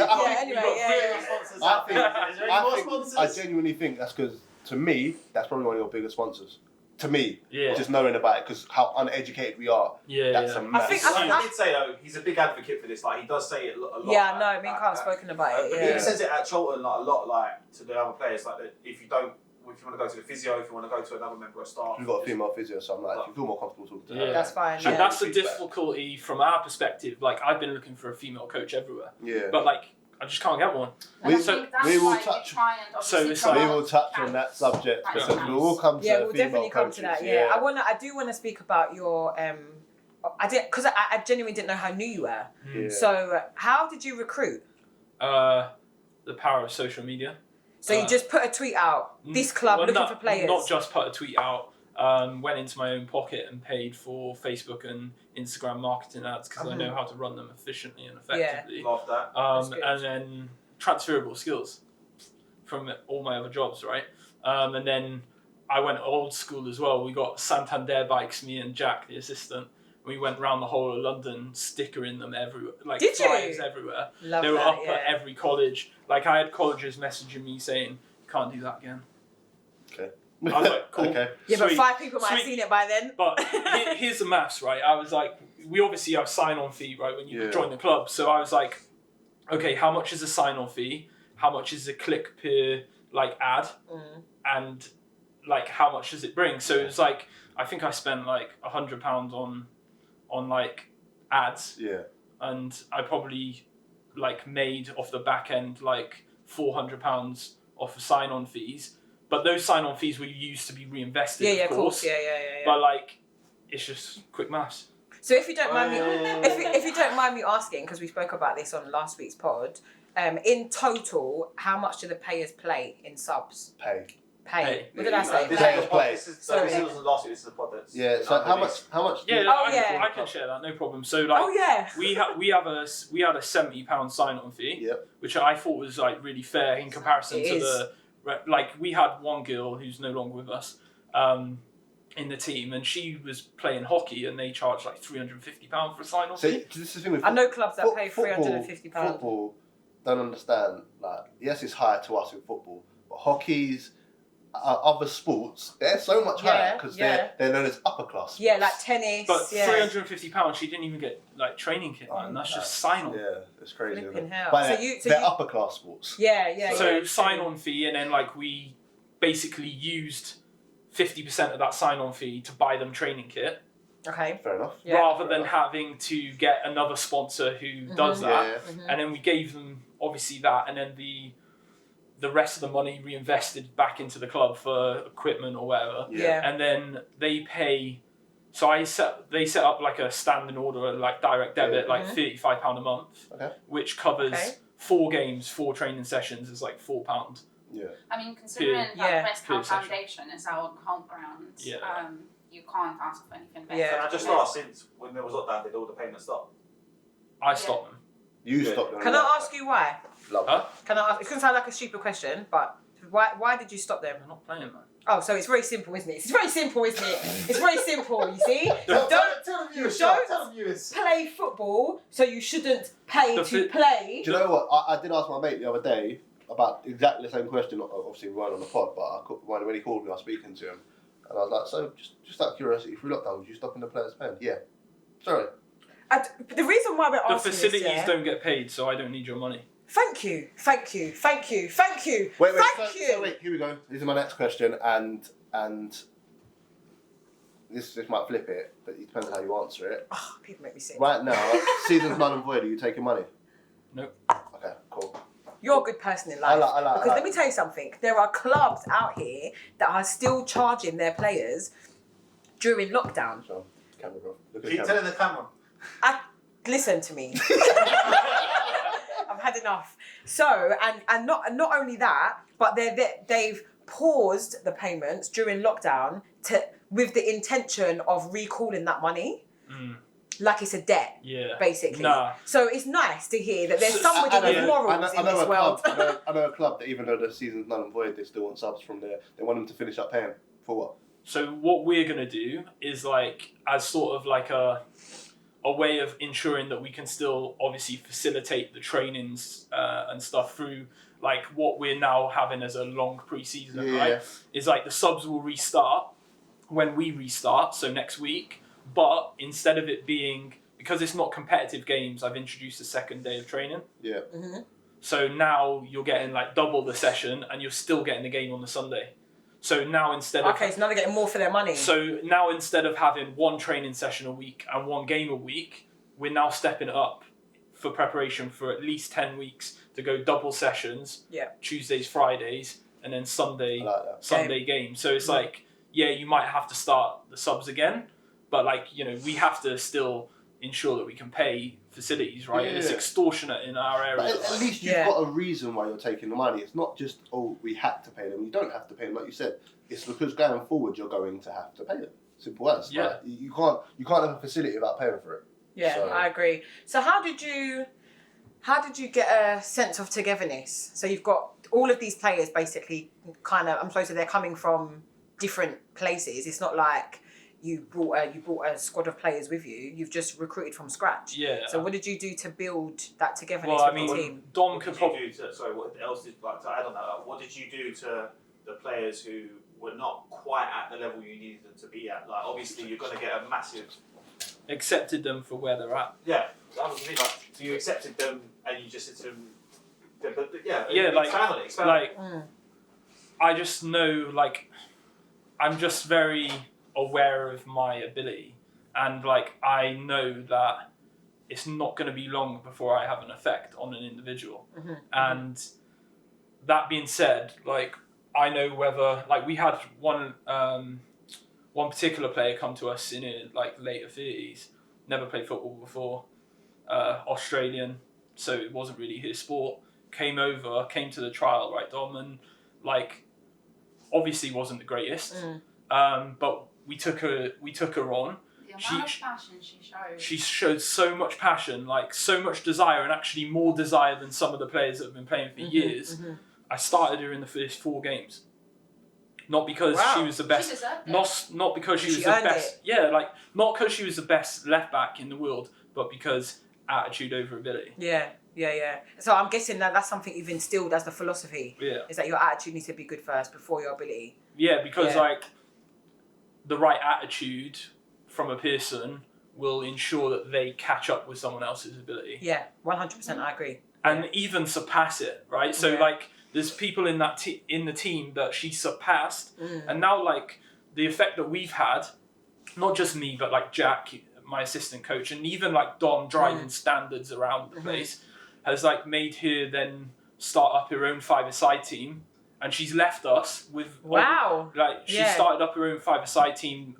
I genuinely think that's because to me that's probably one of your biggest sponsors. To me, just knowing about it because how uneducated we are. That's a massive. I did say though, he's a big advocate for this. Like he does say it a lot. Yeah, no, me and Carl have spoken about it. He says it at Charlton like a lot, like to the other players, like that if you want to go to the physio, if you want to go to another member of staff. We've got a female physio, so I'm like, if you feel more comfortable talking to her. That's fine. And that's the difficulty from our perspective. Like I've been looking for a female coach everywhere. Yeah. But like I just can't get one. We will touch on that subject because we will come to we'll definitely come to that. Yeah, I do want to speak about your because I genuinely didn't know how new you were. Yeah. So how did you recruit? The power of social media. So you just put a tweet out. This club looking for players. Not just put a tweet out. Went into my own pocket and paid for Facebook and Instagram marketing ads because I know how to run them efficiently and effectively. Love that. And then transferable skills from all my other jobs, right? And then I went old school as well. We got Santander bikes, me and Jack, the assistant. We went around the whole of London, stickering them everywhere, like Did flyers you? everywhere. Love they were that, up at every college. Like I had colleges messaging me saying, "Can't do that again." Okay. I was like, "Cool." Okay. Yeah, but Sweet. 5 people might have seen it by then. But here's the maths, right? I was like, we obviously have sign-on fee, right, when you join the club. So I was like, okay, how much is a sign-on fee? How much is a click per like ad? And like how much does it bring? So it was like I think I spent like £100 on like ads. Yeah. And I probably like made off the back end like £400 off of sign-on fees. But those sign-on fees were used to be reinvested, of course. Yeah. But like, it's just quick maths. So if you don't mind me, if you don't mind me asking, because we spoke about this on last week's pod, in total, how much do the players play in subs? Pay. What did I say? Play. This wasn't last week. This is the pod that's. Yeah. So how much? Yeah, I can share that. No problem. So like, we had a £70 sign-on fee, which I thought was like really fair in comparison to the. Like we had one girl who's no longer with us in the team, and she was playing hockey, and they charged like £350 for a sign-on fee. This is the thing with I know clubs that pay £350. Football don't understand. Like, yes, it's higher to us in football, but hockey's other sports they're so much higher because they're known as upper class. Yeah, like tennis. But £350, she didn't even get like training kit, man. That's just sign-on. Yeah, it's crazy. Flipping hell. But they're upper class sports. Yeah. So sign-on fee, and then like we basically used 50% of that sign-on fee to buy them training kit. Okay. Fair enough. Yeah. Rather than having to get another sponsor who does that, Yeah. and then we gave them obviously that, and then the rest of the money reinvested back into the club for equipment or whatever. Yeah. And then they pay. So they set up like a standing order, like direct debit, like £35 a month, which covers 4 games, 4 training sessions is like £4. Yeah. I mean, considering that West Ham Foundation is our home ground, you can't ask for anything better. Yeah. And I just asked, since when there was lockdown, did all the payments stop? I stopped them. You stopped them. Can I ask you why? Love Huh? Can I ask? It's gonna sound like a stupid question, but why did you stop them? I'm not playing, man. Oh, so it's very simple, isn't it? It's very simple, isn't it? It's very simple. You see, Tell the viewers. don't play football, so you shouldn't pay to play. Do you know what? I did ask my mate the other day about exactly the same question. Obviously, we weren't on the pod, but when he called me, I was speaking to him, and I was like, "So, just out of curiosity, through lockdown, would you stop in the players' pen?" Yeah. Sorry. The reason why we're The asking facilities this, don't get paid, so I don't need your money. Thank you. Wait, here we go. This is my next question, and this might flip it, but it depends on how you answer it. Oh, people make me sick. Right now, season's null and void. Are you taking money? Nope. Okay. You're a good person in life. Because like- let me tell you something. There are clubs out here that are still charging their players during lockdown. So, camera, bro. Look at the Keep camera. telling the camera. Listen to me. I've had enough. So, and not only that, but they've paused the payments during lockdown with the intention of recalling that money. Like it's a debt, basically. Nah. So it's nice to hear that there's somebody with morals in this world. I know a club that even though the season's null and void, they still want subs from there. They want them to finish up paying for what? So what we're gonna do is like as sort of like a way of ensuring that we can still obviously facilitate the trainings and stuff through like what we're now having as a long pre-season, right? Is like the subs will restart when we restart, so next week. But instead of it being, because it's not competitive games, I've introduced a second day of training. Yeah. Mm-hmm. So now you're getting like double the session and you're still getting the game on the Sunday. So now instead of... Okay, so now they're getting more for their money. So now instead of having one training session a week and one game a week, we're now stepping it up for preparation for at least 10 weeks to go double sessions, Tuesdays, Fridays, and then Sunday game. So it's like, yeah, you might have to start the subs again, but like, you know, we have to still ensure that we can pay facilities, right? And it's extortionate in our area. But at least you've got a reason why you're taking the money. It's not just, oh, we had to pay them. You don't have to pay them, like you said. It's because going forward, you're going to have to pay them. Simple as. Yeah. Like, you can't have a facility without paying for it. Yeah, So- I agree. So how did you get a sense of togetherness? So you've got all of these players basically kind of, I'm supposed to, they're coming from different places. It's not like you brought a squad of players with you. You've just recruited from scratch. Yeah. So what did you do to build that togetherness Well, I with the mean, team? Dom What could did probably... you do to, sorry, what else did, like, to add on that, like, what did you do to the players who were not quite at the level you needed them to be at? Like, obviously, you're going to get a massive... Accepted them for where they're at. Yeah, that was me. Like, so you accepted them and you just said to them... Like, expand on it. I just know, like, I'm just very aware of my ability, and like I know that it's not going to be long before I have an effect on an individual. And that being said, like I know whether, like, we had one particular player come to us in his like later 30s, never played football before, Australian, so it wasn't really his sport. Came to the trial, right, Dom, and like obviously wasn't the greatest, but we took her on. The amount of passion she showed. She showed so much passion, like so much desire, and actually more desire than some of the players that have been playing for years. I started her in the first 4 games. Not because she was the best. She deserved it. Not because she was She the earned best. Yeah, like not because she was the best left back in the world, but because attitude over ability. Yeah. So I'm guessing that's something you've instilled as the philosophy. Yeah. Is that your attitude needs to be good first before your ability. Yeah, because like the right attitude from a person will ensure that they catch up with someone else's ability. Yeah, 100%. I agree. And even surpass it, right? So like there's people in that in the team that she surpassed, and now like the effect that we've had, not just me but like Jack, my assistant coach, and even like Don driving standards around the place, has like made her then start up her own 5-a-side team, and she's left us with she started up her own 5-a-side team,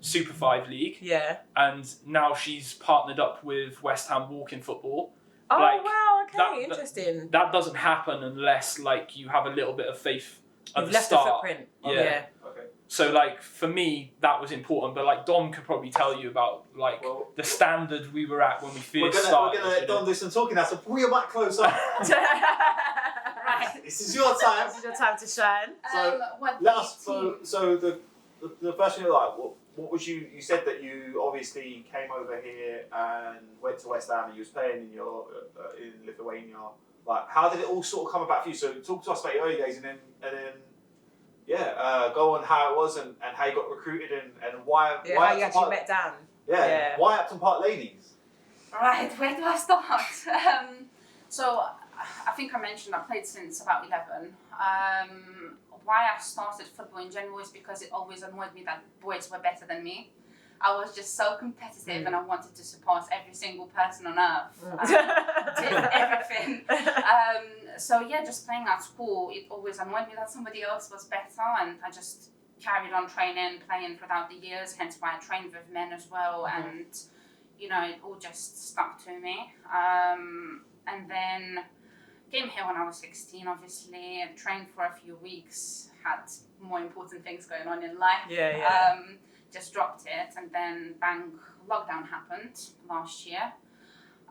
Super 5 League, and now she's partnered up with West Ham Walking Football. Oh Like, wow! Okay, that- interesting. That doesn't happen unless like you have a little bit of faith at You've the left start. a footprint. Yeah. Okay. So like for me that was important, but like Dom could probably tell you about like the standard we were at when we first started. We're gonna let Don do some talking now. So pull your mic closer. Right. This is your time. This is your time to shine. So what let us. team? So the first thing, like, what was you? You said that you obviously came over here and went to West Ham and you was playing in your in Lithuania. Like, how did it all sort of come about for you? So talk to us about your early days and then go on how it was and how you got recruited and why Yeah, why how you actually met Dan. why Upton Park Ladies? Right, where do I start? So I think I mentioned I played since about 11. Why I started football in general is because it always annoyed me that boys were better than me. I was just so competitive and I wanted to surpass every single person on earth. Did everything. so yeah, just playing at school, it always annoyed me that somebody else was better, and I just carried on training, playing throughout the years, hence why I trained with men as well, and you know, it all just stuck to me. And then came here when I was 16, obviously, and trained for a few weeks, had more important things going on in life. Just dropped it, and then bang, lockdown happened last year.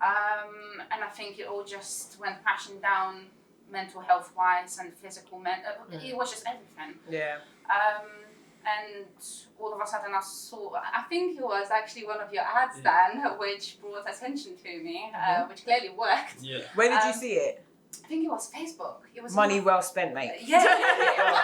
And I think it all just went crashing down, mental health wise and physical. It was just everything. Yeah. And all of a sudden I think it was actually one of your ads, Dan, which brought attention to me, which clearly worked. Yeah. Where did you see it? I think it was Facebook. It was Money well spent, mate. Yeah, it was.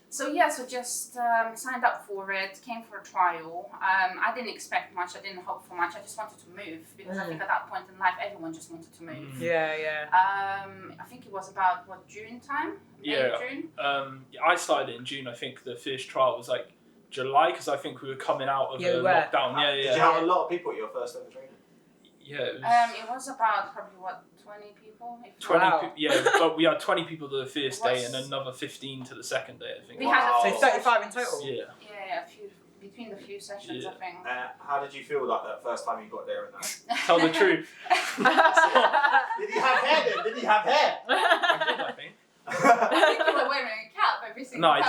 So just signed up for it, came for a trial. I didn't expect much, I didn't hope for much, I just wanted to move, because I think at that point in life everyone just wanted to move. Yeah. I think it was about, June time? May, June? I started in June. I think the first trial was like July, because I think we were coming out of lockdown. Did you have a lot of people at your first ever training? Yeah, it was about probably 20 people. 20 but we had 20 people the first day and another 15 to the second day, I think. We had so 35 in total? Yeah. Yeah, a few, between the few sessions, I think. How did you feel like that first time you got there and that? Tell the truth. Did he have hair then? Did he have hair? I did, I think. I think you were wearing a cap every single time. I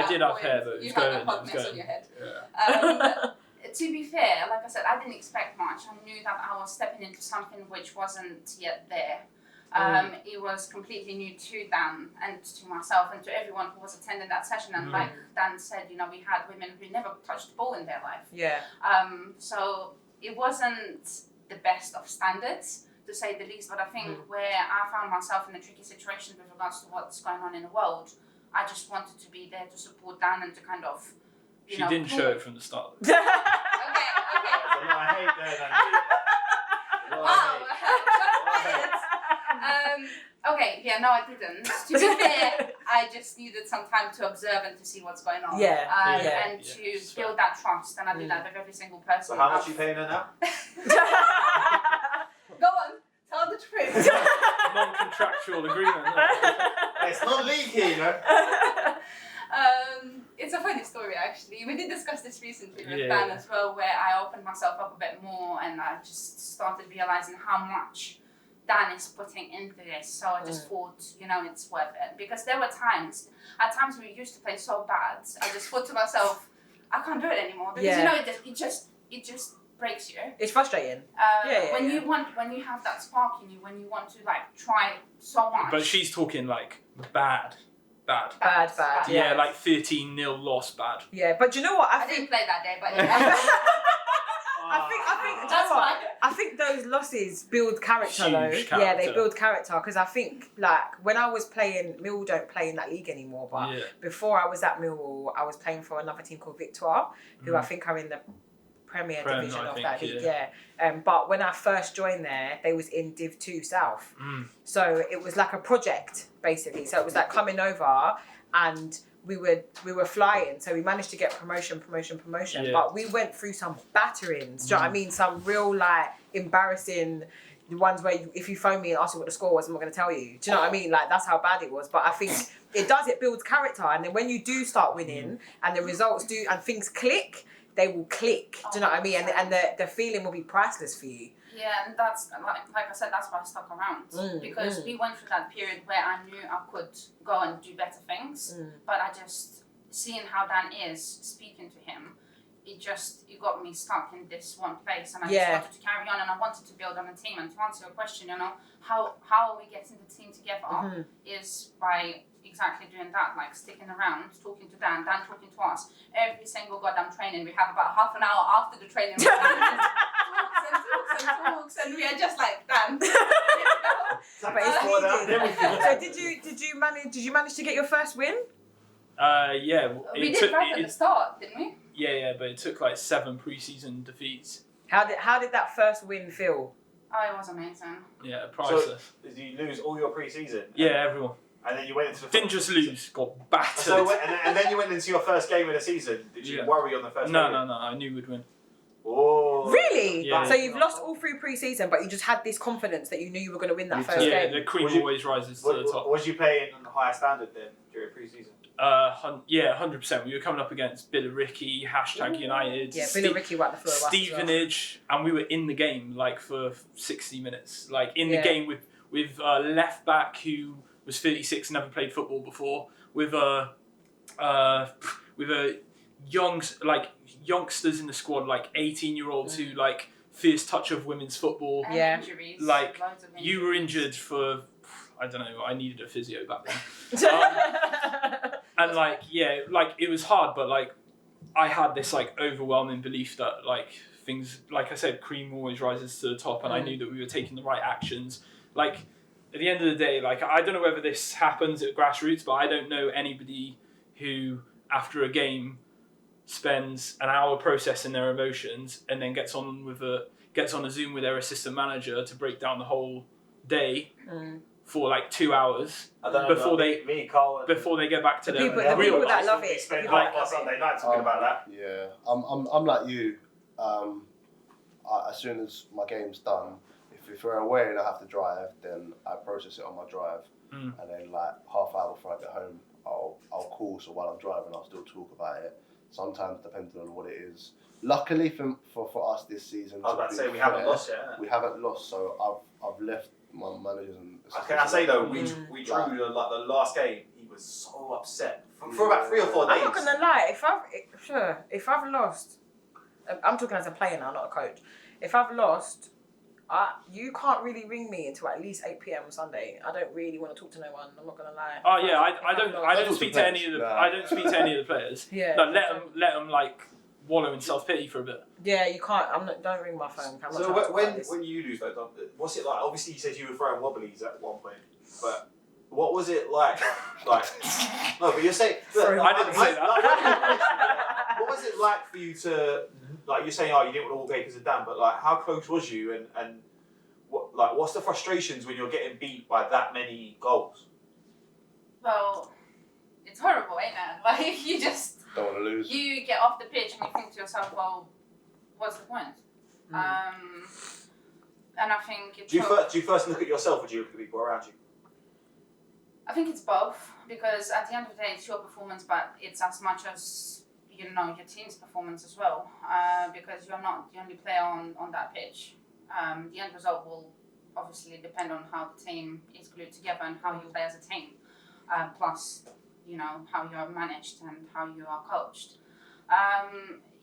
did have hair, but it was going. You had a hotness on your head. Yeah. To be fair, like I said, I didn't expect much. I knew that I was stepping into something which wasn't yet there. It was completely new to Dan and to myself and to everyone who was attending that session. And like Dan said, you know, we had women who never touched the ball in their life. Yeah. So it wasn't the best of standards, to say the least. But I think where I found myself in a tricky situation with regards to what's going on in the world, I just wanted to be there to support Dan and to kind of, She didn't show it from the start. Okay. I hate that. Okay, yeah, no, I didn't. To be fair, I just needed some time to observe and to see what's going on. And to build that trust, and I did that with every single person. So how much are you paying her now? Go on, tell the truth. Non-contractual agreement. It's not legal, you know. It's a funny story, actually. We did discuss this recently with Dan as well, where I opened myself up a bit more and I just started realizing how much Dan is putting into this. So I just thought, you know, it's worth it. Because there were times we used to play so bad, I just thought to myself, I can't do it anymore. Because you know, it just breaks you. It's frustrating. When you have that spark in you, when you want to like try so much. But she's talking like bad. Yeah, like 13-0 loss bad. Yeah, but do you know what? I didn't play that day, but I think those losses build character though. Character. Yeah, they build character, because I think like when I was playing, Millwall don't play in that league anymore, but before I was at Millwall, I was playing for another team called Victoire, who I think are in the Premier Division of that league. But when I first joined there, they was in Div 2 South. So it was like a project basically. So it was like coming over and we were flying. So we managed to get promotion. But we went through some batterings. Do you know what I mean? Some real like embarrassing ones where if you phone me and ask me what the score was, I'm not going to tell you. Do you know what I mean? Like that's how bad it was. But I think it builds character. And then when you do start winning and the results do and things click, they will click. Do you know what I mean? And the feeling will be priceless for you. Yeah, and that's like I said, that's why I stuck around, because we went through that period where I knew I could go and do better things, but I just seeing how Dan is, speaking to him, it got me stuck in this one place, and I just wanted to carry on, and I wanted to build on a team. And to answer your question, you know, how are we getting the team together is by exactly doing that, like sticking around, talking to Dan talking to us. Every single goddamn training, we have about half an hour after the training, talks, and we are just like, Dan. But it's needed. So did you manage to get your first win? We did right at the start, didn't we? Yeah, but it took like 7 pre-season defeats. How did that first win feel? Oh, it was amazing. Yeah, priceless. So, did you lose all your pre-season? Yeah, everyone. And then you went into the... Didn't just lose, got battered. So, and then you went into your first game of the season. Did you worry on the first game? No, I knew we'd win. Oh. Really? Yeah. So you've lost all through pre-season, but you just had this confidence that you knew you were going to win that Me first too. Yeah, game. the cream Was you- always rises to the top. Was you playing on a higher standard then during pre-season? Yeah, 100%. We were coming up against Billericay, #United, Yeah, Billy Ricky wiped the floor with us as well. Stevenage, and we were in the game like for 60 minutes. Like in Yeah. the game with a left back who was 36, never played football before, with a youngsters in the squad, like 18-year-olds who like fierce touch of women's football. And Yeah. injuries, Like, loads of You were injuries. injured for, I don't know, I needed a physio back then. And like, yeah, like it was hard, but like I had this like overwhelming belief that like things, like I said, cream always rises to the top, and I knew that we were taking the right actions. Like at the end of the day, like I don't know whether this happens at grassroots, but I don't know anybody who after a game spends an hour processing their emotions and then gets on a Zoom with their assistant manager to break down the whole day for like 2 hours I don't know. before Carl, before they get back to The their people real that life. love We it. spent People half that our love it. Sunday night talking about that. Yeah, I'm like you. As soon as my game's done, if we're away and I have to drive, then I process it on my drive, and then like half hour before I get home, I'll call. So while I'm driving, I'll still talk about it. Sometimes depending on what it is. Luckily for us this season, I was about to say we haven't lost yet. We haven't lost, so I've left my managers and. Can I say though, we drew the last game. He was so upset for about 3 or 4 days. I'm not gonna lie. If I've lost, I'm talking as a player now, not a coach. If I've lost, you can't really ring me until at least 8 p.m. on Sunday. I don't really want to talk to no one. I'm not gonna lie. Oh yeah, I don't speak to any of the Nah. I don't speak to any of the players. Yeah. No, let them like wallow in self pity for a bit. Yeah, you can't. Don't ring my phone. I'm not So trying to talk about this. when you lose though, Dom, what's it like? Obviously, you said you were throwing wobblies at one point, but what was it like? No, but you're saying. Sorry, I didn't say that. What was it like for you to like? You're saying, oh, you didn't want to walk away because of Dan, but like, how close was you? And what's the frustrations when you're getting beat by that many goals? Well, it's horrible, ain't it? Like you just. Don't want to lose. You get off the pitch and you think to yourself, well, what's the point? And I think Do you first look at yourself, or do you look at the people around you? I think it's both, because at the end of the day, it's your performance, but it's as much as your team's performance as well. Because you're not the only player on that pitch. The end result will obviously depend on how the team is glued together and how you play as a team. Plus, how you are managed and how you are coached.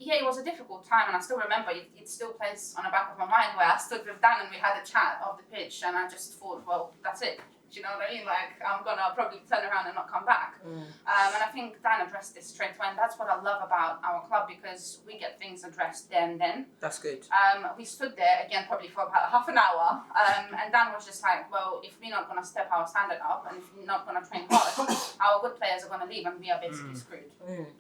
It was a difficult time, and I still remember it still plays on the back of my mind where I stood with Dan and we had a chat off the pitch, and I just thought, well, that's it. Do you know what I mean? Like, I'm gonna probably turn around and not come back. And I think Dan addressed this straight away, and that's what I love about our club, because we get things addressed there and then. That's good. We stood there again probably for about half an hour, and Dan was just like, well, if we're not going to step our standard up and if we're not going to train hard, our good players are going to leave and we are basically screwed.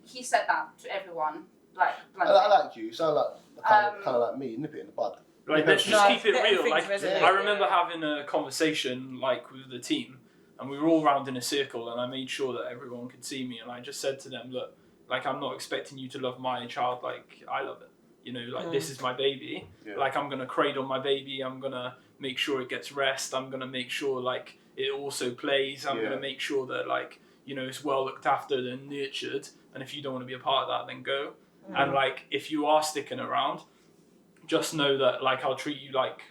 He said that to everyone, like bluntly. I like you. You sound like kind of like me. Nip it in the bud. Like, let's just keep it getting real. things Like, resonate, I remember yeah. having a conversation like with the team, and we were all round in a circle, and I made sure that everyone could see me, and I just said to them, look, like, I'm not expecting you to love my child like I love it. This is my baby. Yeah. Like, I'm gonna cradle my baby. I'm gonna make sure it gets rest. I'm gonna make sure like it also plays. I'm gonna make sure that like it's well looked after and nurtured. And if you don't want to be a part of that, then go. And like, if you are sticking around, just know that like I'll treat you like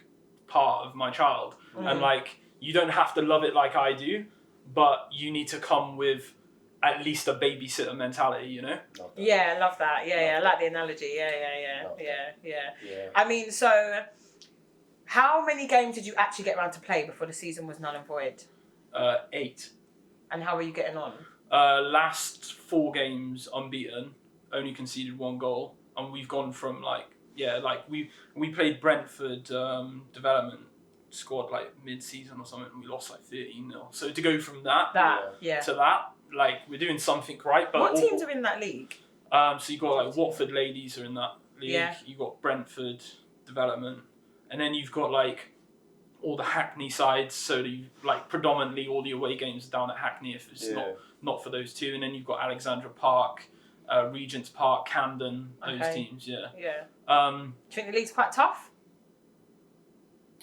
part of my child, and like you don't have to love it like I do, but you need to come with at least a babysitter mentality, Yeah, I love that. Yeah, I like the analogy. Yeah. I mean, so how many games did you actually get around to play before the season was null and void? 8. And how were you getting on? Last 4 games unbeaten, only conceded 1 goal, and we've gone from we played Brentford development squad like mid-season or something, and we lost like 13-0. So to go from that to that, like, we're doing something right. But what teams are in that league? So you got like Watford ladies are in that league. Yeah. You got Brentford development, and then you've got like all the Hackney sides. So you like predominantly all the away games are down at Hackney if it's not for those two, and then you've got Alexandra Park. Regent's Park, Camden, those Okay. teams. Yeah. Yeah. Um, Do you think the league's quite tough?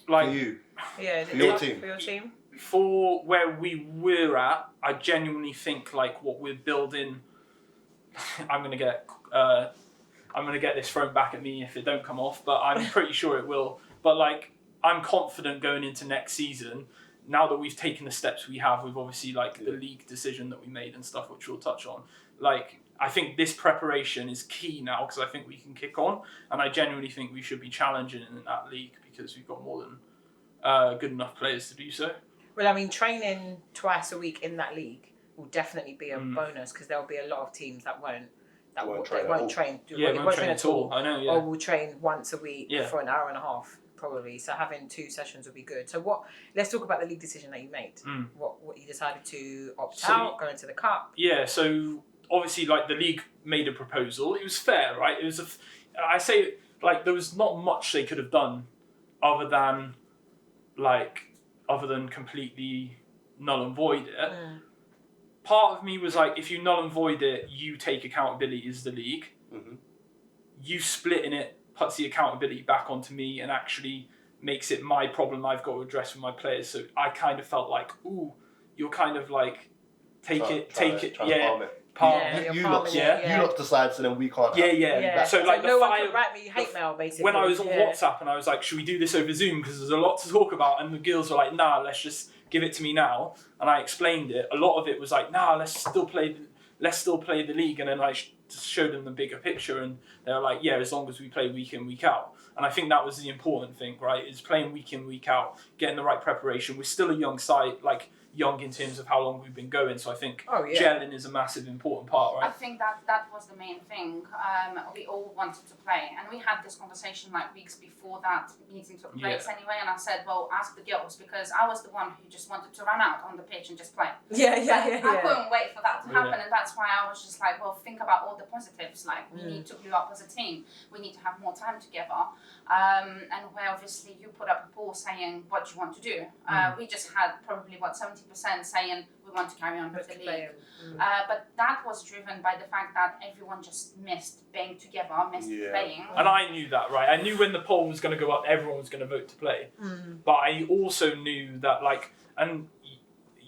like For you, Yeah. Is it For your tough team. For your team. for where we were at, I genuinely think like what we're building. I'm gonna get this thrown back at me if it don't come off, but I'm pretty sure it will. But like, I'm confident going into next season. Now that we've taken the steps we have, with obviously like the league decision that we made and stuff, which we'll touch on. Like, I think this preparation is key now because I think we can kick on, and I genuinely think we should be challenging in that league because we've got more than good enough players to do so. Well, I mean, training twice a week in that league will definitely be a bonus because there'll be a lot of teams that won't train. Yeah, won't train at all. I know. Yeah. Or will train once a week Yeah. for an hour and a half, probably. So having 2 sessions would be good. So let's talk about the league decision that you made. What you decided to opt out, go into the cup. Yeah, so obviously, like, the league made a proposal. It was fair, right? It was I say, like, there was not much they could have done other than completely null and void it. Part of me was like, if you null and void it, you take accountability as the league. Mm-hmm. You splitting it puts the accountability back onto me and actually makes it my problem I've got to address with my players. So I kind of felt like, ooh, you're kind of like, take it. You lot decide, so then we can't. Yeah. So like no the one fire, can write me hate mail basically. when I was on WhatsApp and I was like, should we do this over Zoom because there's a lot to talk about, and the girls were like, nah, let's just give it to me now. And I explained it. A lot of it was like, nah, let's still play the league, and then I just showed them the bigger picture, and they were like, yeah, as long as we play week in, week out. And I think that was the important thing, right? Is playing week in, week out, getting the right preparation. We're still a young side, like young in terms of how long we've been going. So I think gelling is a massive important part, I right? think that was the main thing. We all wanted to play, and we had this conversation like weeks before that meeting took place anyway. And I said, well, ask the girls, because I was the one who just wanted to run out on the pitch and just play. I couldn't wait for that to happen, and that's why I was just like, well, think about all the positives. Like, we need to glue up as a team. We need to have more time together. And where obviously you put up a poll saying what you want to do. We just had probably 70% saying we want to carry on with the league. But that was driven by the fact that everyone just missed being together, missed playing. And I knew that, right? I knew when the poll was going to go up, everyone was going to vote to play. But I also knew that, like, and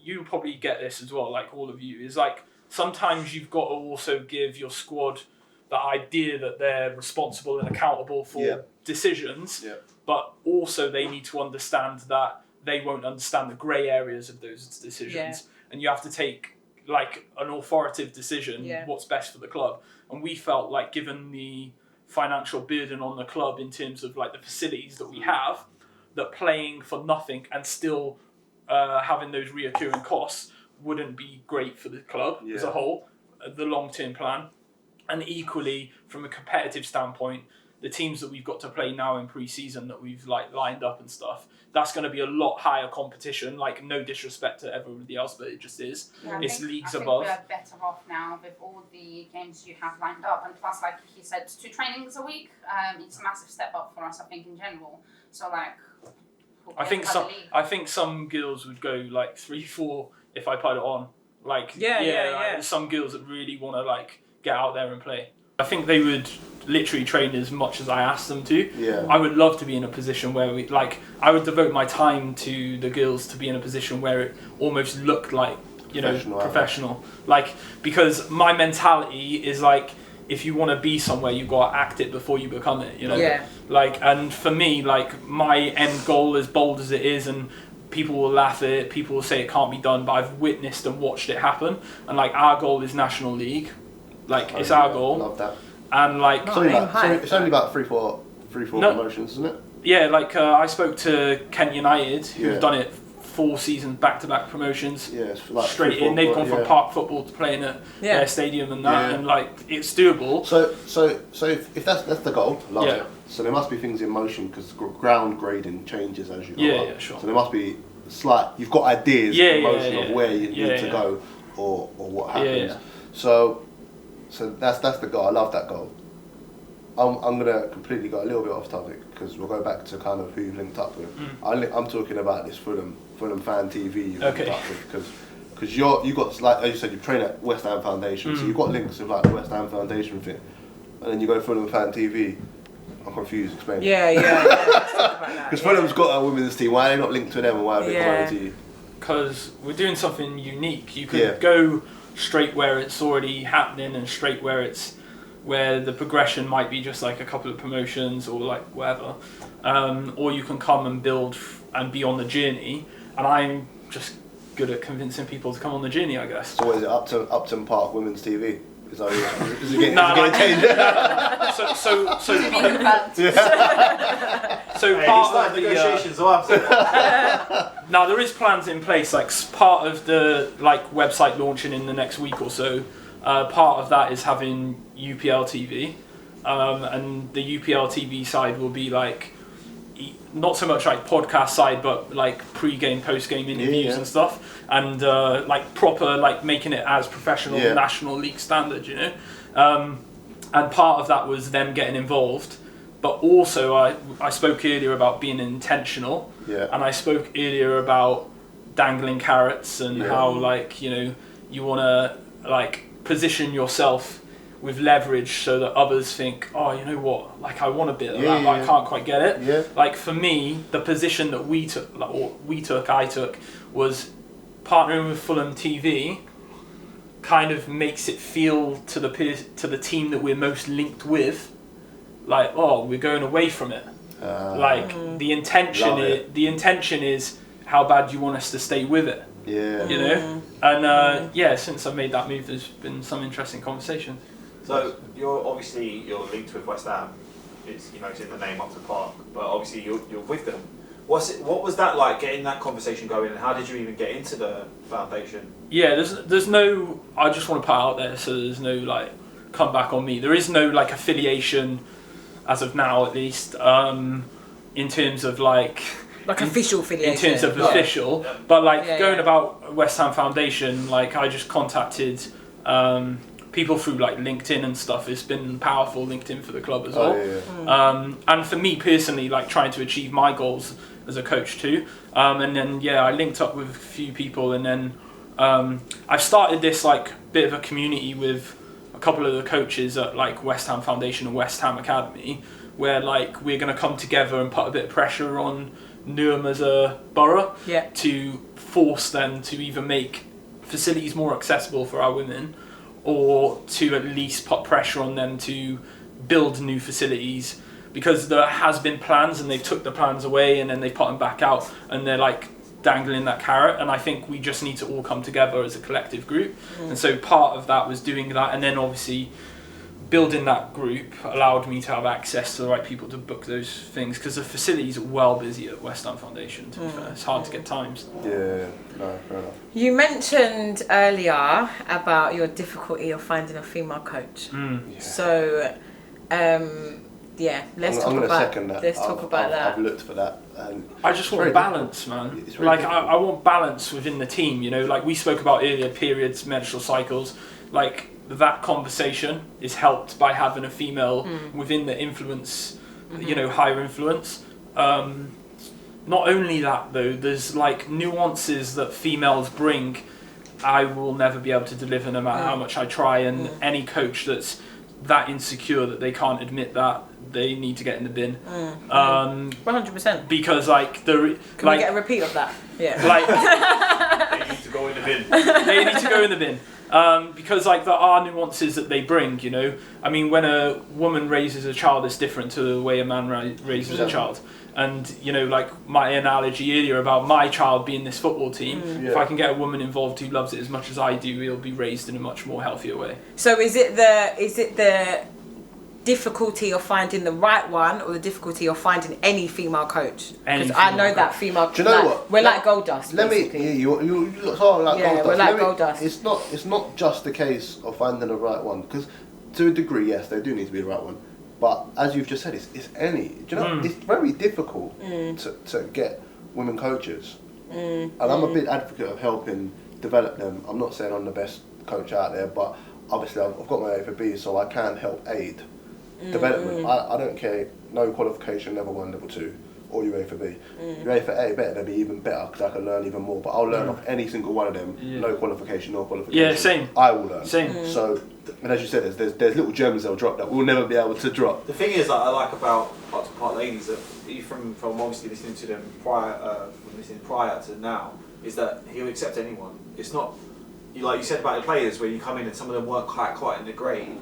you probably get this as well, like all of you, is like sometimes you've got to also give your squad the idea that they're responsible and accountable for decisions, but also they need to understand that they won't understand the grey areas of those decisions, and you have to take like an authoritative decision, what's best for the club. And we felt like, given the financial burden on the club in terms of like the facilities that we have, that playing for nothing and still having those reoccurring costs wouldn't be great for the club as a whole, the long-term plan. And equally, from a competitive standpoint, the teams that we've got to play now in pre-season that we've like lined up and stuff, that's going to be a lot higher competition. Like, no disrespect to everybody else, but it just is. It's leagues above. I think we are better off now with all the games you have lined up, and plus, like he said, 2 trainings a week. It's a massive step up for us, I think, in general. So like, I think some girls would go like 3-4 if I put it on. Like like, some girls that really want to like get out there and play. I think they would literally train as much as I asked them to. I would love to be in a position where I would devote my time to the girls to be in a position where it almost looked like, professional. Like, because my mentality is like, if you want to be somewhere, you've got to act it before you become it, Like, and for me, like, my end goal, as bold as it is, and people will laugh at it, people will say it can't be done, but I've witnessed and watched it happen. And like, our goal is National League. Like, it's our goal. Love that. And like, it's only about 3-4 promotions, isn't it? Yeah, like I spoke to Kent United, who've done it 4 seasons back-to-back promotions. Yeah, it's like straight in. They've gone from park football to playing at their stadium and that, and like, it's doable. So if that's the goal, love it. So there must be things in motion, because ground grading changes as you go up. Sure. So there must be you've got ideas in motion of where you need to go or what happens. So that's the goal. I love that goal. I'm gonna completely go a little bit off topic, because we'll go back to kind of who you've linked up with. I'm talking about this Fulham Fan TV you've linked up with, because because you got, like as you said, you train at West Ham Foundation, so you've got links with like the West Ham Foundation thing, and then you go Fulham Fan TV. I'm confused. Explain. Because Fulham's got a women's team. Why are they not linked to them, and why are they coming to you? Because we're doing something unique. You could go straight where it's already happening, and straight where the progression might be just like a couple of promotions or like whatever, or you can come and build and be on the journey. And I'm just good at convincing people to come on the journey, I guess. So what is it, Upton Park Women's TV? Is it getting changed? So part of the negotiations. now there is plans in place, like part of the like website launching in the next week or so. Part of that is having UPL TV, and the UPL TV side will be like not so much like podcast side, but like pre-game, post-game interviews and stuff, and like proper, like making it as professional National League standard, you know. And part of that was them getting involved, but also I spoke earlier about being intentional, and I spoke earlier about dangling carrots and how like, you know, you want to like position yourself with leverage so that others think, oh, you know what, like I want a bit of that, but I can't quite get it. Like for me, the position that I took was partnering with Fulham TV kind of makes it feel to the team that we're most linked with, like, oh, we're going away from it. The intention is how bad you want us to stay with it. You know? And since I made that move, there's been some interesting conversations. So you're linked with West Ham. It's, you know, it's in the name Upton Park, but obviously you're with them. What was that like, getting that conversation going, and how did you even get into the foundation? Yeah, there's no, I just want to put out there so there's no like come back on me. There is no like affiliation as of now, at least, in terms of like official affiliation. In terms of official, but like going about West Ham Foundation, like I just contacted people through like LinkedIn and stuff. It's been powerful, LinkedIn for the club as well. And for me personally, like trying to achieve my goals as a coach too. And then I linked up with a few people, and then I've started this like bit of a community with a couple of the coaches at like West Ham Foundation and West Ham Academy, where like we're going to come together and put a bit of pressure on Newham as a borough to force them to either make facilities more accessible for our women, or to at least put pressure on them to build new facilities, because there has been plans and they took the plans away and then they put them back out and they're like dangling that carrot. And I think we just need to all come together as a collective group. And so part of that was doing that, and then obviously building that group allowed me to have access to the right people to book those things, because the facilities are well busy at West Ham Foundation, to be fair. It's hard to get times. Fair enough. You mentioned earlier about your difficulty of finding a female coach. So, let's talk about that. I've looked for that. And I just want balance, man. Like I want balance within the team, you know, like we spoke about earlier, periods, menstrual cycles, like that conversation is helped by having a female within the influence, you know, higher influence. Not only that though, there's like nuances that females bring I will never be able to deliver no matter how much I try, and any coach that's that insecure that they can't admit that, they need to get in the bin. 100%. Because like Can we get a repeat of that? Yeah. Like they need to go in the bin. They need to go in the bin. Because like there are nuances that they bring, you know. I mean, when a woman raises a child, it's different to the way a man raises a child. And you know, like my analogy earlier about my child being this football team, if I can get a woman involved who loves it as much as I do, he'll be raised in a much more healthier way. So is it the difficulty of finding the right one, or the difficulty of finding any female coach? Because I know that female. Do you know what? We're like gold dust. Let basically. me. You sort of like gold dust. We're like gold dust. It's not just the case of finding the right one, because to a degree, yes, they do need to be the right one. But as you've just said, it's any. Do you know? It's very difficult to get women coaches, and I'm a big advocate of helping develop them. I'm not saying I'm the best coach out there, but obviously I've got my A for B, so I can help aid development. I don't care, no qualification, level 1, level 2. or UEFA B. UEFA A better than be even better because I can learn even more. But I'll learn off any single one of them. Yeah. No qualification. Yeah, same. I will learn. Same. So, and as you said, there's little gems they'll drop that we'll never be able to drop. The thing is that I like about Heart to Part ladies that from obviously listening to them prior to now is that he'll accept anyone. It's not like you said about the players where you come in and some of them weren't quite in the grade.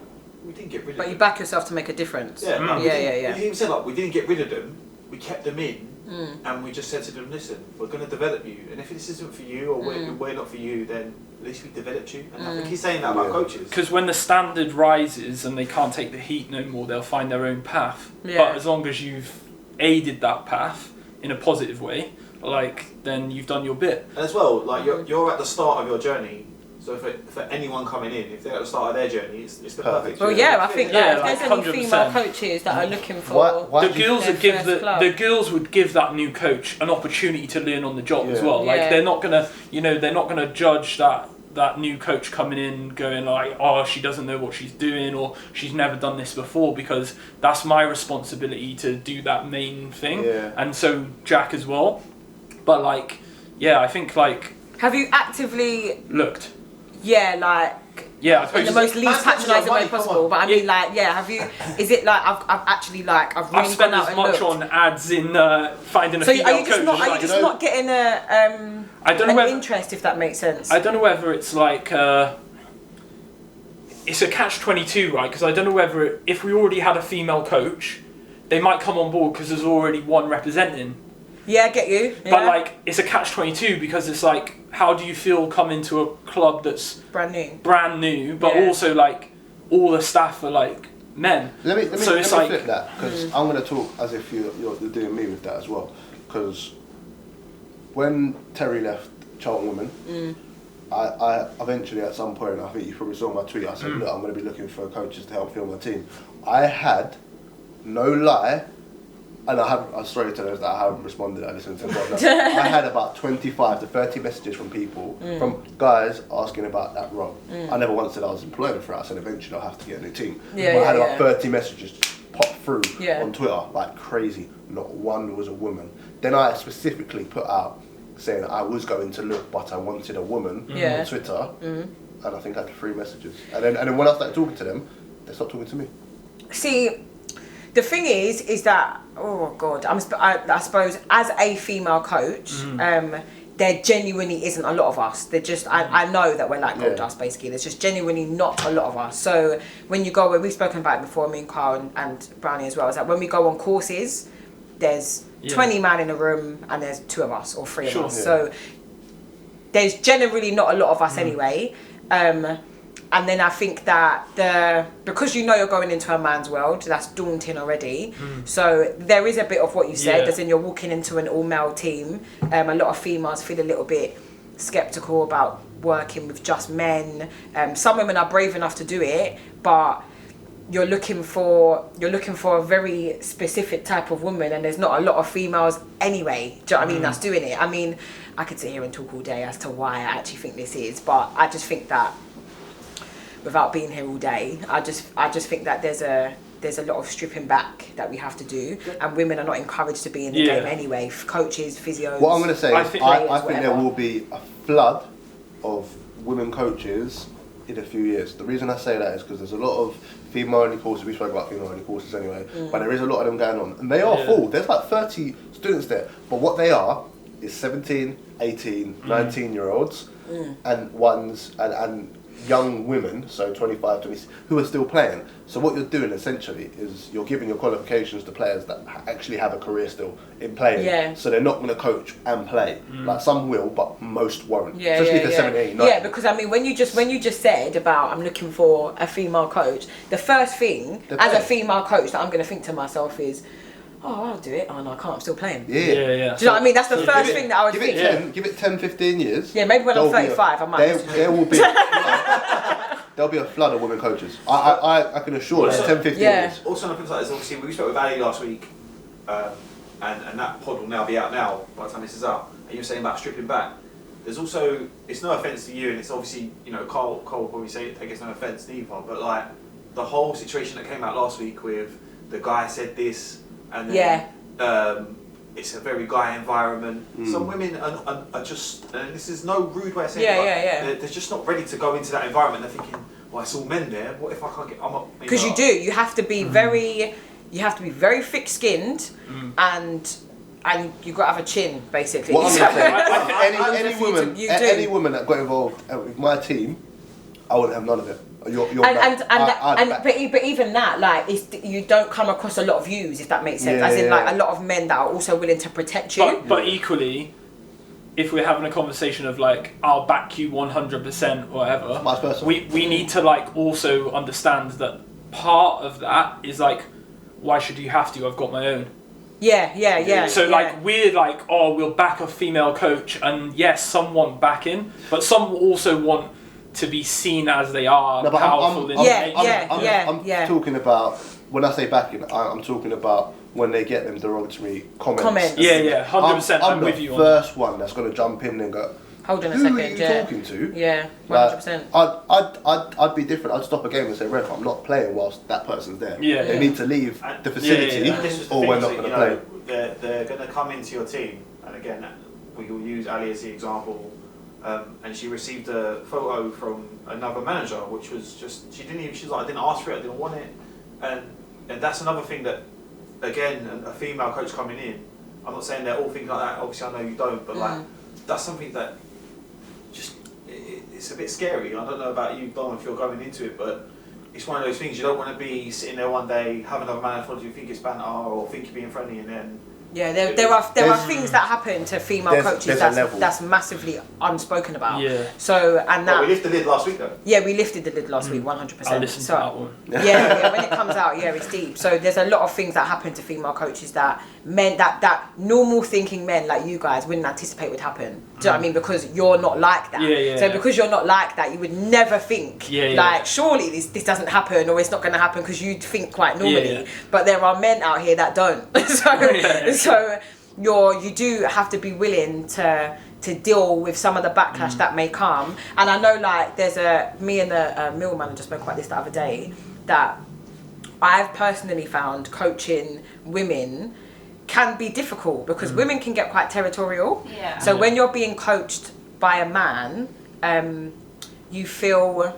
We didn't get rid of them. But you back yourself to make a difference. Yeah, Mm. like, Yeah. We even said like we didn't get rid of them. We kept them in, and we just said to them, listen, we're going to develop you, and if this isn't for you or we're not for you, then at least we developed you. And I think he's saying that about coaches. Because when the standard rises and they can't take the heat no more, they'll find their own path. Yeah. But as long as you've aided that path in a positive way, like, then you've done your bit. And as well, like you're at the start of your journey. So for anyone coming in, if they're at the start of their journey, it's the perfect. Well, yeah, I think Yeah, if like there's any 100%. female coaches that are looking for Why The do you- girls their would give first club. the girls would give that new coach an opportunity to learn on the job as Yeah. well. Like Yeah. they're not gonna, they're not gonna judge that new coach coming in going like, oh, she doesn't know what she's doing or she's never done this before, because that's my responsibility to do that main thing. Yeah. And so Jack as well. But like, yeah, I think like Have you actively, looked. yeah, like Yeah, I in suppose the most least Man's got patronising way money, come possible? on. But I mean, like, yeah, have you? Is it like I've actually like I've really I've spent gone out as and much looked? on ads in finding a So female are you just coach. not? Are you like, just not getting I don't know an whether- interest, if that makes sense? I don't know whether it's like it's a catch-22, right? Because I don't know whether if we already had a female coach, they might come on board because there's already one representing. Yeah, I get you. Yeah. But like it's a catch-22 because it's like, how do you feel coming to a club that's brand new. brand new, but Yeah. also like all the staff are like men. Let me So it's like- flip that, because I'm going to talk as if you're doing me with that as well. Because when Terry left Charlton Women, I eventually at some point, I think you probably saw my tweet, I said, look, I'm going to be looking for coaches to help fill my team. I had, no lie, and I'm sorry to those that I haven't responded, I listened to God, no, I had about 25 to 30 messages from people, from guys asking about that role. I never once said I was employed for it, I said eventually I'll have to get a new team. Yeah, But I had yeah, about 30 messages pop through Yeah. on Twitter like crazy. Not one was a woman. Then I specifically put out saying I was going to look, but I wanted a woman Yeah. on Twitter, and I think I had 3 messages. And then when I started talking to them, they stopped talking to me. See, the thing is that oh god, I suppose as a female coach, there genuinely isn't a lot of us. They're just I know that we're like gold Yeah. dust basically. There's just genuinely not a lot of us. So when you go, we've spoken about it before, me and Carl and Brownie as well, is that when we go on courses, there's 20 man in a room and there's 2 of us or 3 of Sure. us. Yeah. So there's generally not a lot of us anyway. And then I think that because you know you're going into a man's world, that's daunting already. So there is a bit of what you said, Yeah. as in you're walking into an all-male team. A lot of females feel a little bit skeptical about working with just men. Some women are brave enough to do it, but you're looking for a very specific type of woman, and there's not a lot of females anyway. Do you know what I mean? That's doing it. I mean, I could sit here and talk all day as to why I actually think this is, but I just think that without being here all day, I just think that there's a lot of stripping back that we have to do, and women are not encouraged to be in the Yeah. game anyway. Coaches, physios. What I'm going to say I is think- I players, think there whatever. will be a flood of women coaches in a few years. The reason I say that is because there's a lot of female-only courses, we spoke about female-only courses anyway, but there is a lot of them going on. And they are Yeah. full. There's like 30 students there. But what they are is 17, 18, 19-year-olds and ones and young women, so 25, 26, who are still playing. So what you're doing essentially is you're giving your qualifications to players that actually have a career still in playing. Yeah. So they're not going to coach and play. Like some will, but most won't. Yeah, Especially yeah, if they're yeah. 17, 19. Yeah, because I mean, when you just said about I'm looking for a female coach, the first thing They're as a playing. female coach that I'm going to think to myself is, oh, I'll do it. Oh no, I can't. I'm still playing. Yeah. Yeah, yeah. Do you know what I mean? That's the So first give it- thing that I would give think. it 10, give it 10, 15 years. Yeah, maybe when I'm there'll be 35, I might. There will be. There'll be a flood of women coaches. I can assure that. 10, 15 Yeah. years. Also, on the flip side is obviously we spoke with Ali last week, and that pod will now be out now by the time this is out. And you were saying about stripping back. There's also, it's no offence to you, and it's obviously, you know, Carl will probably say it, take it's no offence neither, but like the whole situation that came out last week with the guy said this, and then it's a very guy environment. Some women are just, and this is no rude way of saying it, they're just not ready to go into that environment. They're thinking, well, it's all men there. What if I can't get? I'm not. Because you do. You have to be very. You have to be very thick-skinned, and you've got to have a chin, basically. What I'm saying, any any woman that got involved with my team, I wouldn't have none of it. But even that, like, you don't come across a lot of views, if that makes sense. As in, like, a lot of men that are also willing to protect you. But equally, if we're having a conversation of like, I'll back you 100%, whatever, we need to like also understand that part of that is like, why should you have to? I've got my own. Yeah. So like we're like, oh, we'll back a female coach, and yes, some want backing, but some also want to be seen as they are powerful. I'm talking about, when I say backing, I'm talking about when they get them derogatory comments. Yeah, 100%. I'm with you on that. I'm the first one that's going to jump in and go, hold on a who second, are you talking to? Yeah, 100%. I'd be different. I'd stop a game and say, ref, I'm not playing whilst that person's there. They need to leave the facility or we're not going to play. They're going to come into your team, and again, we will use Ali as the example. And she received a photo from another manager, which was just, she was like, I didn't ask for it, I didn't want it. And that's another thing that, again, a female coach coming in, I'm not saying they're all things like that, obviously I know you don't, but like, that's something that just, it's a bit scary. I don't know about you, Dom, if you're going into it, but it's one of those things, you don't want to be sitting there one day, have another manager follow you, think it's banter, or think you're being friendly, and then there are things that happen to female coaches that's massively unspoken about. So we lifted the lid last week though. Yeah, we lifted the lid last week, 100%. I listened to that one. Yeah, when it comes out, it's deep. So there's a lot of things that happen to female coaches that men that normal thinking men like you guys wouldn't anticipate would happen. Do you know what I mean? Because you're not like that. So because you're not like that, you would never think like surely this doesn't happen, or it's not going to happen, because you think quite normally. But there are men out here that don't. So you do have to be willing to deal with some of the backlash that may come. And I know, like, me and the mill manager spoke about this the other day, that I've personally found coaching women can be difficult, because women can get quite territorial. So when you're being coached by a man, you feel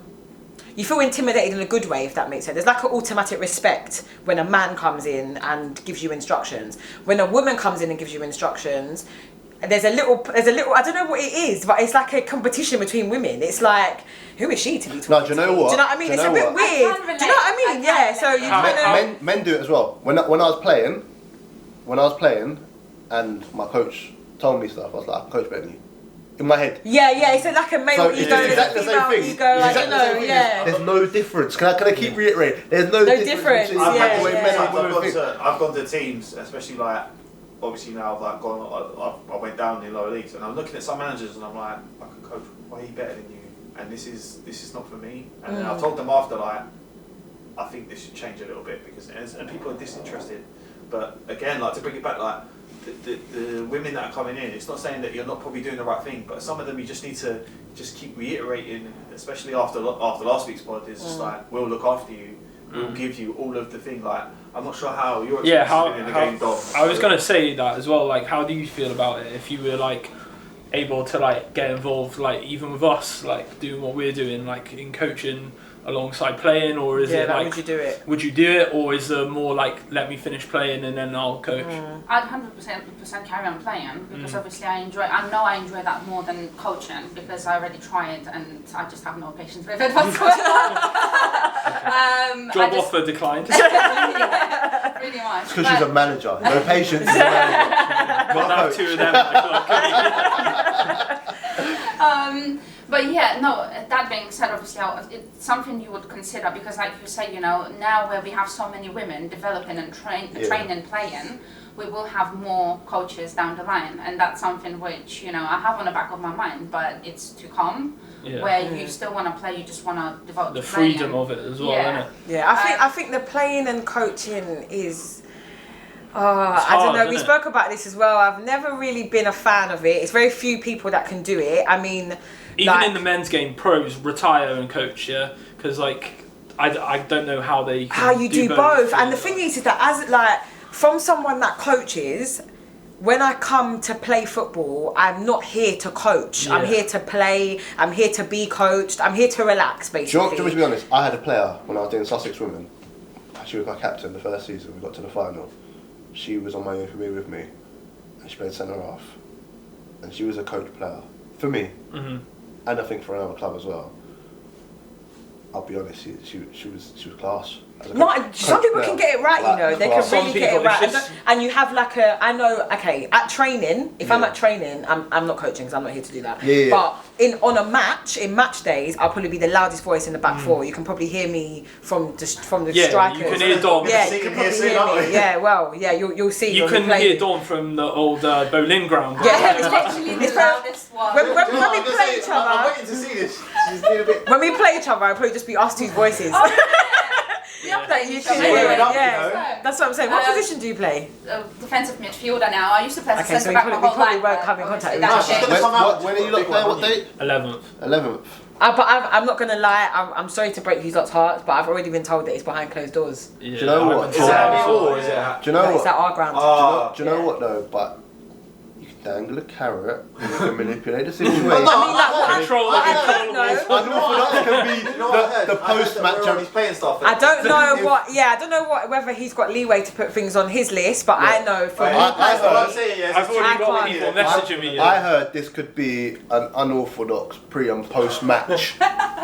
intimidated in a good way, if that makes sense. There's like an automatic respect when a man comes in and gives you instructions. When a woman comes in and gives you instructions, there's a little I don't know what it is, but it's like a competition between women. It's like, who is she to be talking No, do you know what? Do you know what I mean? It's a bit weird. Do you know what I mean? Yeah, so you kind of... Men do it as well. When I was playing and my coach told me stuff, I was like, I can coach better than you. In my head. Yeah, it's like a male ego and a female ego, like, you know, There's no difference. Can I keep reiterating? There's no difference. I've gone to teams, especially like, obviously now I've like I went down in lower leagues, and I'm looking at some managers and I'm like, I can coach way better than you, and this is not for me. And then I told them after, like, I think this should change a little bit, because and people are disinterested. But again, like, to bring it back, like, the women that are coming in, it's not saying that you're not probably doing the right thing, but some of them you just need to just keep reiterating, especially after last week's pod, is just like, we'll look after you, we'll give you all of the thing. Like, I'm not sure how you're in the game, Dom. I was gonna say that as well. Like, how do you feel about it if you were like able to like get involved, like even with us, like doing what we're doing, like in coaching alongside playing, or is it like would you do it? Would you do it, or is there more like, let me finish playing and then I'll coach? I'd 100% carry on playing, because obviously I know I enjoy that more than coaching, because I already tried and I just have no patience with it whatsoever. Job offer declined. Pretty much. Because she's a manager. No patience. She's a manager. Got that two of them. But yeah, no, that being said, obviously it's something you would consider, because like you say, you know, now where we have so many women developing and training, playing, we will have more coaches down the line, and that's something which, you know, I have on the back of my mind, but it's to come. Where you still want to play, you just want to devote the to playing. freedom of it as well, isn't it? Yeah, I think the playing and coaching is... I don't know, we spoke about this as well. I've never really been a fan of it. It's very few people that can do it. I mean... Even in the men's game, pros retire and coach, because like, I don't know how they can do both. And the thing is that as like, from someone that coaches, when I come to play football, I'm not here to coach. I'm here to play. I'm here to be coached. I'm here to relax, basically. Do you want me to be honest? I had a player when I was doing Sussex Women. She was my captain the first season. We got to the final. She was on my infamy with me, and she played centre half. And she was a coach player for me, and I think for another club as well. I'll be honest, she was class. No, some people can get it right, you know. They can really get it right. And you have like at training, if I'm at training, I'm not coaching because I'm not here to do that. Yeah. But in match days, I'll probably be the loudest voice in the back four. You can probably hear me from the strikers. You can hear Dawn. Yeah, you can probably hear me. Yeah, well, yeah, you'll see. You can hear Dawn from the old Boleyn ground. Yeah, It's literally the loudest one. When we play each I'm other, waiting to see this. She's doing a bit. when we play each other, it'll probably just be us two's voices. Oh, yeah. That you can Swear hear. it up, Yeah, you know. that's what I'm saying. What position do you play? Defensive midfielder now. I used to play as a Okay, so centre we back probably- my we whole probably life. won't but come in contact obviously with that each other. changed. When are you lot playing? What date? 11th. 11th. But I'm not gonna lie. I'm sorry to break these lot's hearts, but I've already been told that it's behind closed doors. Yeah, Do you know what? Is it at before or is it Do at? you know It's what? at our ground. Do you know what though? But you can dangle a carrot. You can manipulate the situation. I mean, like, what Control I don't know. Unorthodox can be You know what I heard? the I heard post that match. we're on his playing stuff. I don't know whether he's got leeway to put things on his list, but I know for me What I'm personally, saying, yes. I've already got can't. people messaging me. I heard this could be an unorthodox pre and post match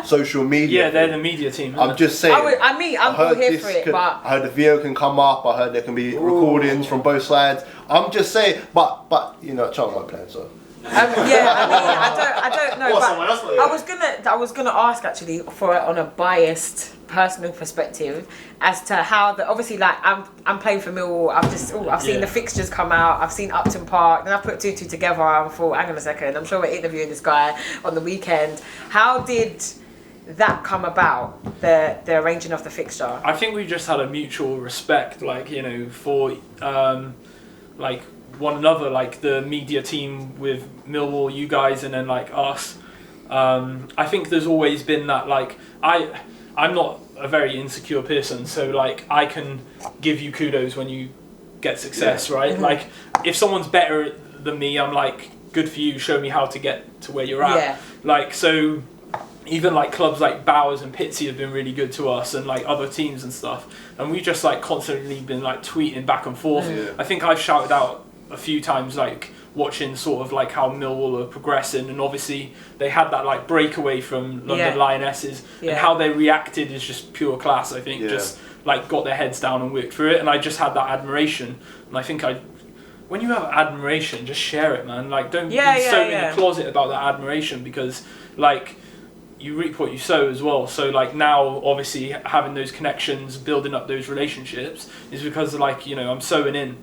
social media. Yeah, they're the thing. media team. I'm just saying. I'm all here for it, I but heard the video can come up. I heard there can be recordings from both sides. I'm just saying, but you know, Charles might play, so. I don't know. Or But someone else will. I was gonna ask actually for on a biased personal perspective as to how obviously like I'm playing for Millwall. I've seen the fixtures come out. I've seen Upton Park. Then I put 2-2 together. I thought, hang on a second. I'm sure we're interviewing this guy on the weekend. How did that come about? The arranging of the fixture. I think we just had a mutual respect, like, you know, for like one another, like the media team with Millwall, you guys, and then like us. I think there's always been that, like, I'm not a very insecure person, so like I can give you kudos when you get success, right? Like if someone's better than me, I'm like, good for you, show me how to get to where you're at. Yeah. Like, so even like clubs like Bowers and Pitsy have been really good to us, and like other teams and stuff, and we just like constantly been like tweeting back and forth. I think I've shouted out a few times, like watching sort of like how Millwall are progressing, and obviously they had that like breakaway from London Lionesses, and how they reacted is just pure class. I think just like got their heads down and worked through it, and I just had that admiration, and I think when you have admiration, just share it, man. Like don't be so in the closet about that admiration, because like you reap what you sow as well. So like now obviously having those connections, building up those relationships is because like, you know, I'm sowing in.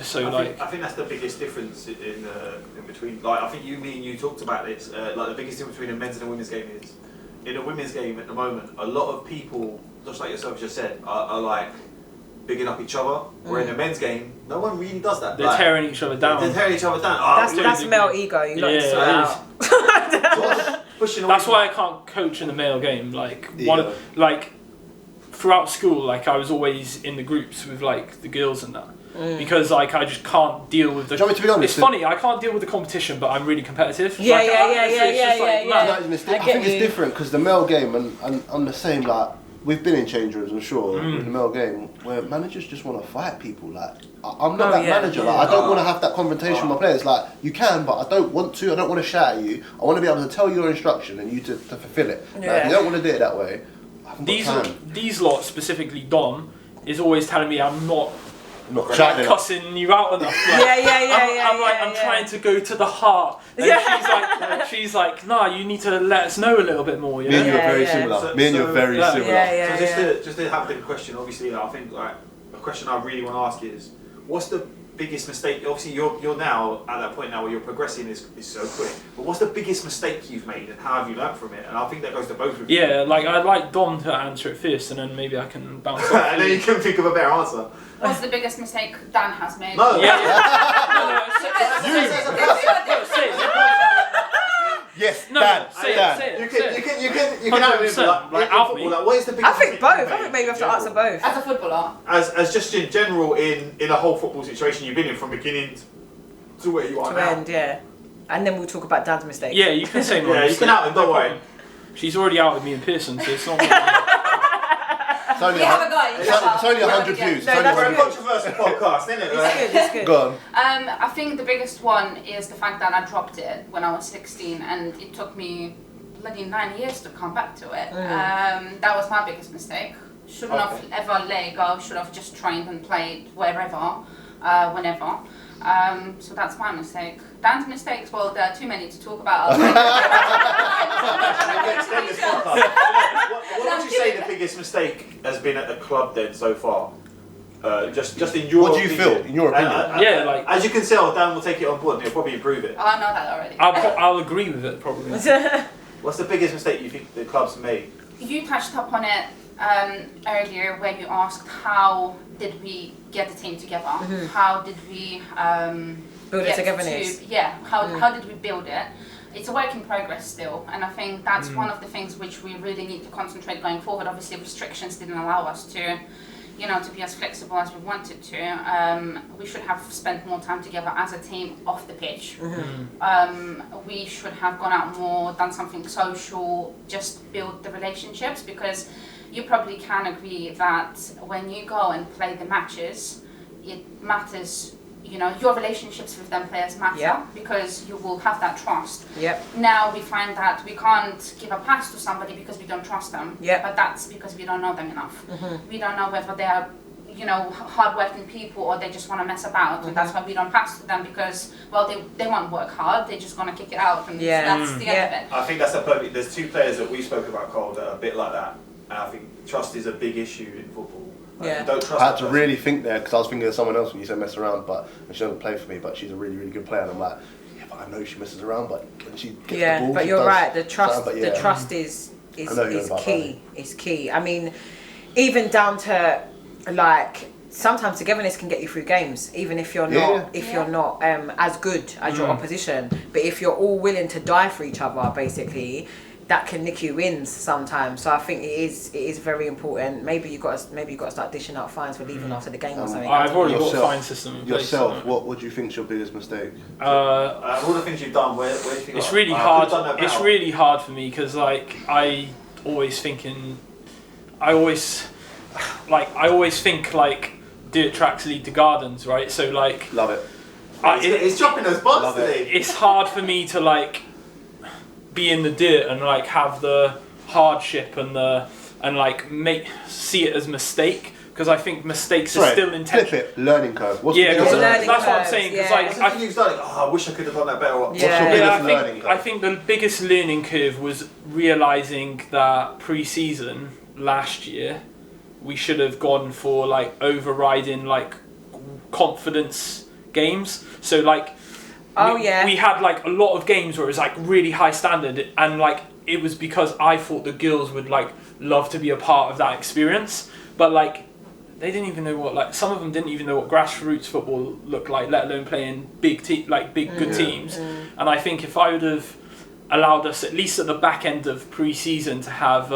So I think that's the biggest difference in between. Like I think me and you talked about this. Like the biggest difference between a men's and a women's game is, in a women's game at the moment, a lot of people, just like yourself just said, are like bigging up each other. Where in the men's game, no one really does that. They're like, tearing each other down. They're tearing each other down. That's male ego. You like to sort it out. That's why I can't coach in the male game. Like throughout school, like I was always in the groups with like the girls and that. Because like I just can't deal with the. Do you want me to be honest? It's funny, I can't deal with the competition, but I'm really competitive. Yeah. I think it's different because the male game and I'm the same. Like we've been in change rooms, I'm sure, in the male game where managers just want to fight people. Like I'm not that manager. Like I don't want to have that confrontation with my players. Like you can, but I don't want to. I don't want to shout at you. I want to be able to tell your instruction and you to fulfill it. Like, if you don't want to do it that way, I haven't got time. These lot, specifically Dom, is always telling me I'm not cussing you out enough. Like, I'm trying to go to the heart. And she's like, nah, you need to let us know a little bit more. You know? Me and you are very similar. Me and you are very similar. So just to have the question, obviously, I think like a question I really want to ask is, what's the biggest mistake? Obviously, you're now at that point now where you're progressing is so quick. But what's the biggest mistake you've made, and how have you learned from it? And I think that goes to both of you. Yeah, like I'd like Dom to answer it first, and then maybe I can bounce off. And then you can think of a better answer. What's the biggest mistake Dan has made? No. Yes, No, Dan. say Dan. it. You can have it 100%, like in out football, me. like what is the I biggest think mistake both. you I think maybe we have to answer both. As a footballer, as just in general in a whole football situation you've been in from beginning to where you are To now. end, yeah. And then we'll talk about Dan's mistake. Yeah, you can say mine. Yeah, you can out him, don't worry. She's already outed me in person, so it's not. It's only we have a guy. it's only 100 views. It's No, only that's We're a 100 views. controversial podcast, isn't it? It's good, it's good. Go on. I think the biggest one is the fact that I dropped it when I was 16, and it took me bloody 9 years to come back to it. That was my biggest mistake. Shouldn't have ever let it go. Should have just trained and played wherever, whenever. So that's my mistake. Dan's mistakes, well, there are too many to talk about. Extend this podcast. What would you say the biggest mistake has been at the club then so far? Just in your What do you opinion. feel, in your opinion? Yeah, like- as you can tell, Dan will take it on board and he'll probably improve it. Oh, I know that already. I'll agree with it probably. What's the biggest mistake you think the club's made? You touched upon it earlier when you asked how did we get the team together? How did we Build get it togetherness. how did we build it? It's a work in progress still, and I think that's one of the things which we really need to concentrate going forward. Obviously, restrictions didn't allow us to, to be as flexible as we wanted to. We should have spent more time together as a team off the pitch. We should have gone out more, done something social, just build the relationships, because you probably can agree that when you go and play the matches, it matters. Your relationships with them players matter because you will have that trust. Yep. Now we find that we can't give a pass to somebody because we don't trust them. Yep. But that's because we don't know them enough. We don't know whether they are, hard-working people or they just want to mess about, and that's why we don't pass to them because, well, they won't work hard. They're just gonna kick it out, and that's the end of it. I think that's a perfect. There's two players that we spoke about, Cole, that are a bit like that. And I think trust is a big issue in football. Yeah. Don't trust I had that to person. really think there because I was thinking of someone else when you said mess around, but she doesn't play for me, but she's a really, really good player. And I'm like, yeah, but I know she messes around, but when she gets the ball, but she you're does right. The trust, something, but the yeah. trust is I know you're about key. Is key. I mean, even down to like sometimes togetherness can get you through games, even if you're not you're not as good as your opposition. But if you're all willing to die for each other, basically, that can nick you wins sometimes. So I think it is very important. Maybe you got to start dishing out fines for leaving after the game or something. I've already got a Yourself. fine system in place. Yourself, what do you think's your biggest mistake? All the things you've done, where do you think? It's like, really I hard. could've done that It's better. really hard for me because I always think like dirt tracks lead to gardens, right? So like Love it. It's dropping those bars Love it. today. it's hard for me to like be in the dirt and like have the hardship and like see it as mistake, because I think mistakes are still flip intentional. it. Learning curve. What's Yeah, the because biggest learning that's what I'm curves, saying. Because yeah. There's something you've done. I wish I could have done that better. What's your biggest learning curve? I think the biggest learning curve was realizing that pre-season last year we should have gone for like overriding like confidence games. So like we had like a lot of games where it was like really high standard, and like it was because I thought the girls would like love to be a part of that experience, but like they didn't even know what, like some of them didn't even know what grassroots football looked like, let alone playing big good teams. And I think if I would have allowed us at least at the back end of pre-season to have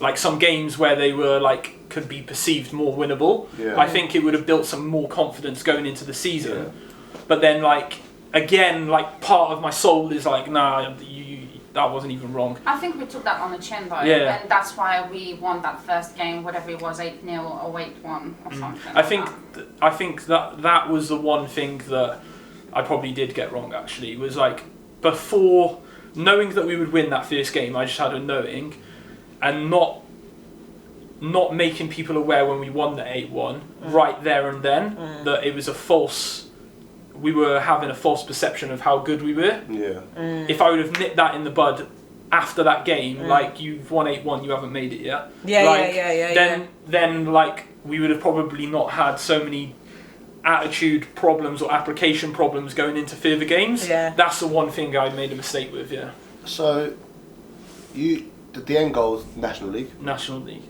like some games where they were like could be perceived more winnable, I think it would have built some more confidence going into the season. But then like again, like part of my soul is like, nah, that wasn't even wrong. I think we took that on the chin though, Yeah. and that's why we won that first game, whatever it was, 8-0 or 8-1 or something. I think that was the one thing that I probably did get wrong actually, was like before knowing that we would win that first game, I just had a knowing, and not making people aware when we won the 8-1 right there and then that it was we were having a false perception of how good we were. Yeah. If I would have nipped that in the bud after that game, like you've won 8-1, you haven't made it yet. Then like we would have probably not had so many attitude problems or application problems going into further games. Yeah. That's the one thing I made a mistake with. Yeah. So, the end goal is National League. National League.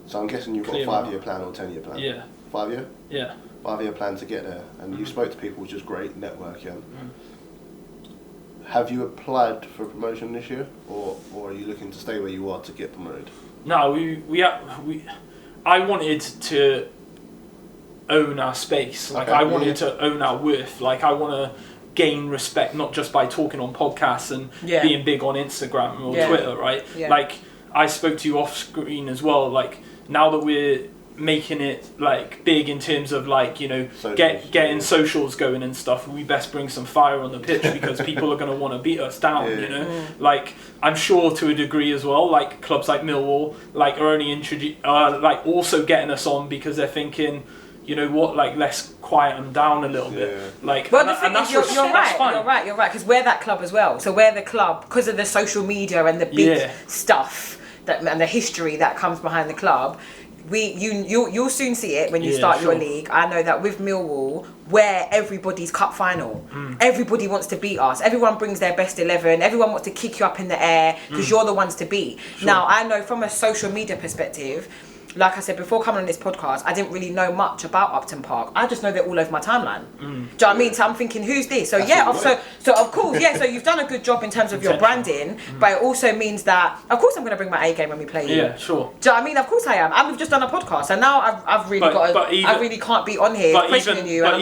So I'm guessing you've got Clear a 5-year plan or 10-year plan. Yeah. 5 year. Yeah. 5-year plan to get there, and you spoke to people, which is great, networking. have you applied for promotion this year, or are you looking to stay where you are to get promoted? No, I wanted to own our space. Like, Okay, I wanted to own our worth. Like, I want to gain respect, not just by talking on podcasts and being big on Instagram or Twitter, right? Yeah. Like, I spoke to you off screen as well. Like, now that we're making it like big in terms of like, you know, getting socials going and stuff, we best bring some fire on the pitch because people are going to want to beat us down, you know. Like, I'm sure to a degree as well, like clubs like Millwall like are only like also getting us on because they're thinking, you know what, like, let's quiet them down a little bit. Like, well, the thing is, you're right, because we're that club as well. So we're the club because of the social media and the big stuff and the history that comes behind the club. You'll soon see it when you start your league. I know that with Millwall, where everybody's cup final, everybody wants to beat us. Everyone brings their best 11. Everyone wants to kick you up in the air because you're the ones to beat. Now, I know from a social media perspective, like I said before coming on this podcast, I didn't really know much about Upton Park. I just know they're all over my timeline. Do you know what I mean? So I'm thinking, who's this? So so of course, so you've done a good job in terms of your branding, but it also means that, of course, I'm going to bring my A game when we play you. Yeah, sure. Do you know what I mean? Of course I am. And we've just done a podcast, and now I've really I really can't be on here questioning you. But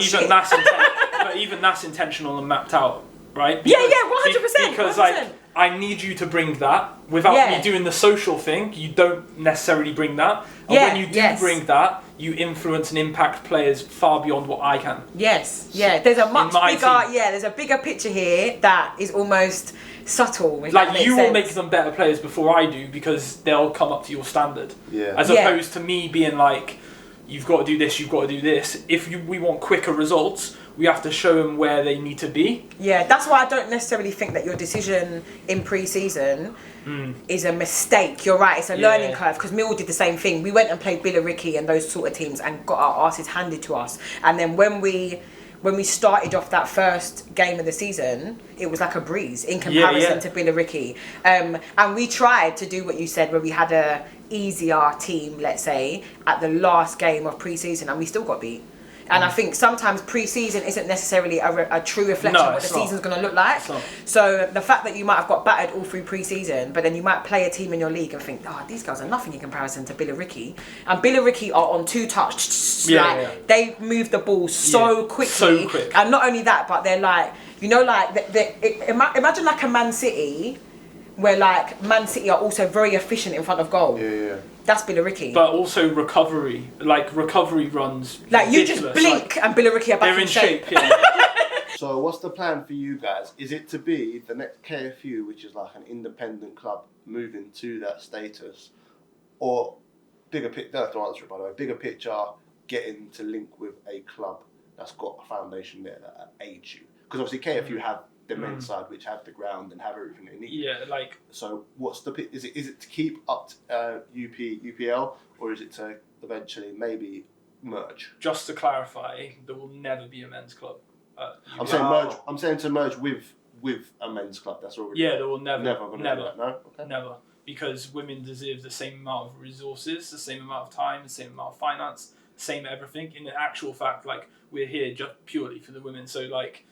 even that's intentional and mapped out, right? Because, 100%. Because 100%. like, I need you to bring that without me doing the social thing. You don't necessarily bring that. And when you do bring that, you influence and impact players far beyond what I can. Yes, there's a much bigger, there's a bigger picture here that is almost subtle. Like, you will make them better players before I do because they'll come up to your standard. Yeah. As opposed to me being like, you've got to do this, you've got to do this. If we want quicker results, we have to show them where they need to be. Yeah, that's why I don't necessarily think that your decision in pre-season is a mistake. You're right, it's a learning curve, because Mill did the same thing. We went and played Billericay and those sort of teams and got our asses handed to us. And then when we started off that first game of the season, it was like a breeze in comparison to Billericay. And we tried to do what you said, where we had a easier team, let's say, at the last game of pre-season, and we still got beat. And I think sometimes pre-season isn't necessarily a true reflection of what the season's going to look like. So the fact that you might have got battered all through pre-season, but then you might play a team in your league and think, these guys are nothing in comparison to Billericay. And Billericay are on two touch. They move the ball so quickly. So quick. And not only that, but they're like, you know, like, imagine like a Man City, where like Man City are also very efficient in front of goal. That's Billericay. But also recovery runs. Like, you just blink and Billericay are back in shape. So what's the plan for you guys? Is it to be the next KFU, which is like an independent club moving to that status, or bigger picture? Don't have to answer it, by the way. Bigger picture, getting to link with a club that's got a foundation there that aids you. Because obviously KFU have the men's side, which have the ground and have everything they need. Yeah, like. So what's is it to keep up UPL, or is it to eventually maybe merge? Just to clarify, there will never be a men's club. I'm saying merge. I'm saying to merge with a men's club. That's already. Yeah, there will never. Never. Do that, no. Okay. Never, because women deserve the same amount of resources, the same amount of time, the same amount of finance, same everything. In the actual fact, like, we're here just purely for the women. So like.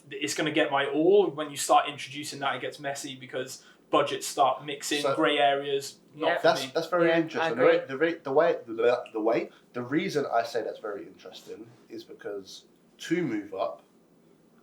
It's going to get my all. When you start introducing that, it gets messy because budgets start mixing, grey areas. That's very interesting. The reason I say that's very interesting is because to move up,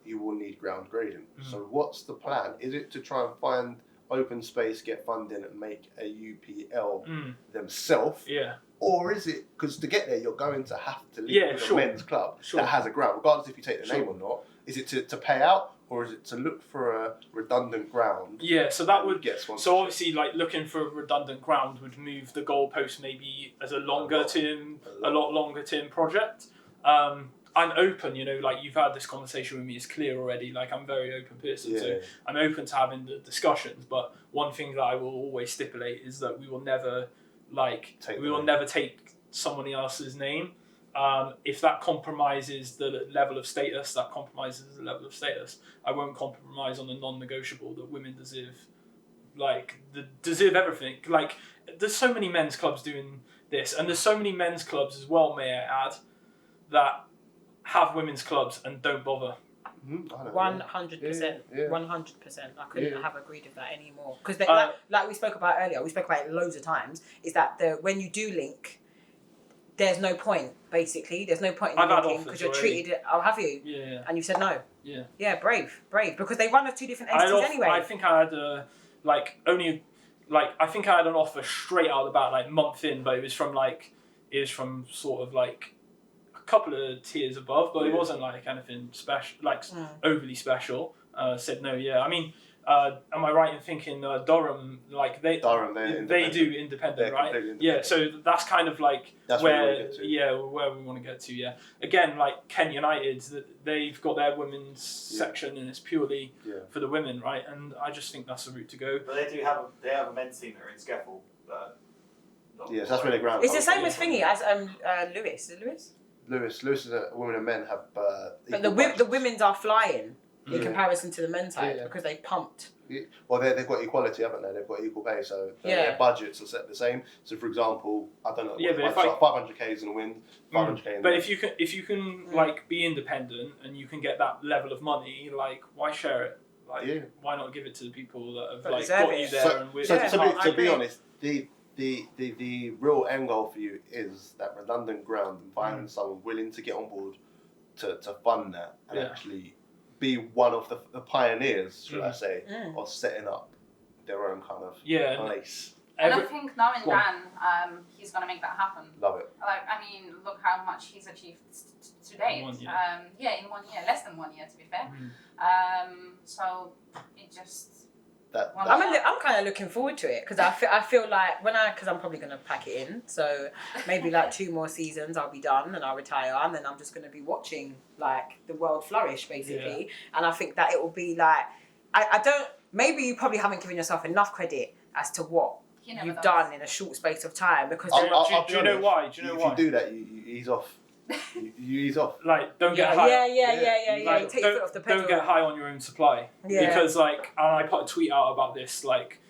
you will need ground grading. So what's the plan? Is it to try and find open space, get funding, and make a UPL themselves? Yeah. Or is it, because to get there, you're going to have to link with a men's club that has a ground, regardless if you take the name or not. Is it to pay out, or is it to look for a redundant ground? Yeah, so that would get sponsorship? So obviously, like, looking for a redundant ground would move the goalpost maybe as a lot longer term project. I'm open, you know, like, you've had this conversation with me, it's clear already, like, I'm a very open person, so I'm open to having the discussions, but one thing that I will always stipulate is that we will never, take somebody else's name. If that compromises the level of status, that compromises the level of status. I won't compromise on the non-negotiable that women deserve. Like, deserve everything. Like, there's so many men's clubs doing this, and there's so many men's clubs as well, may I add, that have women's clubs and don't bother. I know, 100%. Yeah. 100%. I couldn't Yeah. have agreed with that anymore. Because like we spoke about earlier, we spoke about it loads of times, is that when you do link, there's no point, basically. There's no point in I've had linking offers because you're already. treated... Oh, have you? Yeah. And you said no? Yeah. Yeah, brave. Because they run as two different entities anyway. I think I had I think I had an offer straight out of the bat, like month in, but it was from sort of like a couple of tiers above, but it wasn't like anything special, like overly special. Said no, yeah. I mean, am I right in thinking Durham, like they do independent, They're right? completely independent. Yeah, so that's kind of like That's where we want to get to. Yeah, again, like Kent United, they've got their women's section and it's purely for the women, right? And I just think that's the route to go. But they have a men's team that are in Scaffold. Yes, that's where the ground. It's the same as Thingy, as Lewis. Is it Lewis? Lewis is a women and men have. But the women's are flying in comparison to the men's side because they pumped. Well, they've got equality, haven't they? They've got equal pay, so their budgets are set the same. So, for example, I don't know, 500k is in the wind, 500k. But if you can like be independent and you can get that level of money, like why share it? Like why not give it to the people that have like got you there? To be honest, the real end goal for you is that redundant ground and finding someone willing to get on board to fund that and actually be one of the pioneers, should I say, of setting up their own kind of place. And I think knowing Dan, he's going to make that happen. Love it. Like, I mean, look how much he's achieved to date. In 1 year. In 1 year, less than 1 year to be fair. So it just. I'm kind of looking forward to it because I feel like because I'm probably going to pack it in, so maybe like 2 more seasons I'll be done and I'll retire and then I'm just going to be watching like the world flourish basically, and I think that it will be like I don't, maybe you probably haven't given yourself enough credit as to what you've done in a short space of time because do you know why? If you do that, you ease off. You ease off. Like, don't get high. Yeah. Take your foot off the pedal. Don't get high on your own supply. Yeah. Because, like, and I put a tweet out about this, like,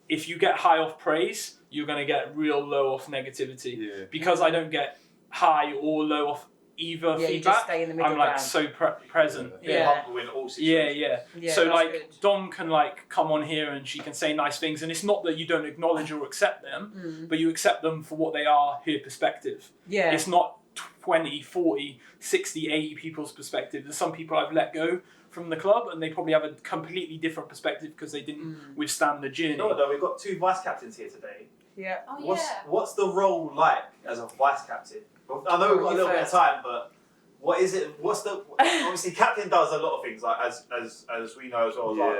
if you get high off praise, you're going to get real low off negativity. Yeah. Because I don't get high or low off either feedback. You just stay in the middle I'm, like, ground. so present. Humble in all situations. Yeah. So, like, good. Dom can, like, come on here and she can say nice things. And it's not that you don't acknowledge or accept them, but you accept them for what they are, her perspective. Yeah. It's not 20, 40, 60, 80 people's perspective. There's some people I've let go from the club and they probably have a completely different perspective because they didn't withstand the journey. You know what though, we've got 2 vice captains here today. Yeah. What's the role like as a vice captain? I know we've got a little bit of time, but what is it? What's the obviously captain does a lot of things, like as we know as well. Like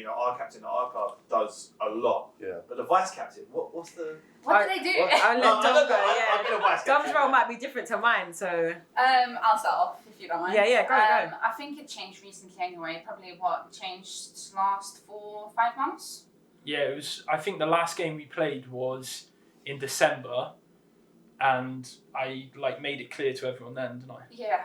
our captain at our club does a lot. Yeah. But the vice captain, what's the? What do they do? I'll let Dom go. I've been a vice captain. Dom's role might be different to mine, so. I'll start off if you don't mind. Yeah, go. I think it changed recently anyway. Probably changed last 4 or 5 months. Yeah, it was. I think the last game we played was in December. And I made it clear to everyone then, didn't I? Yeah.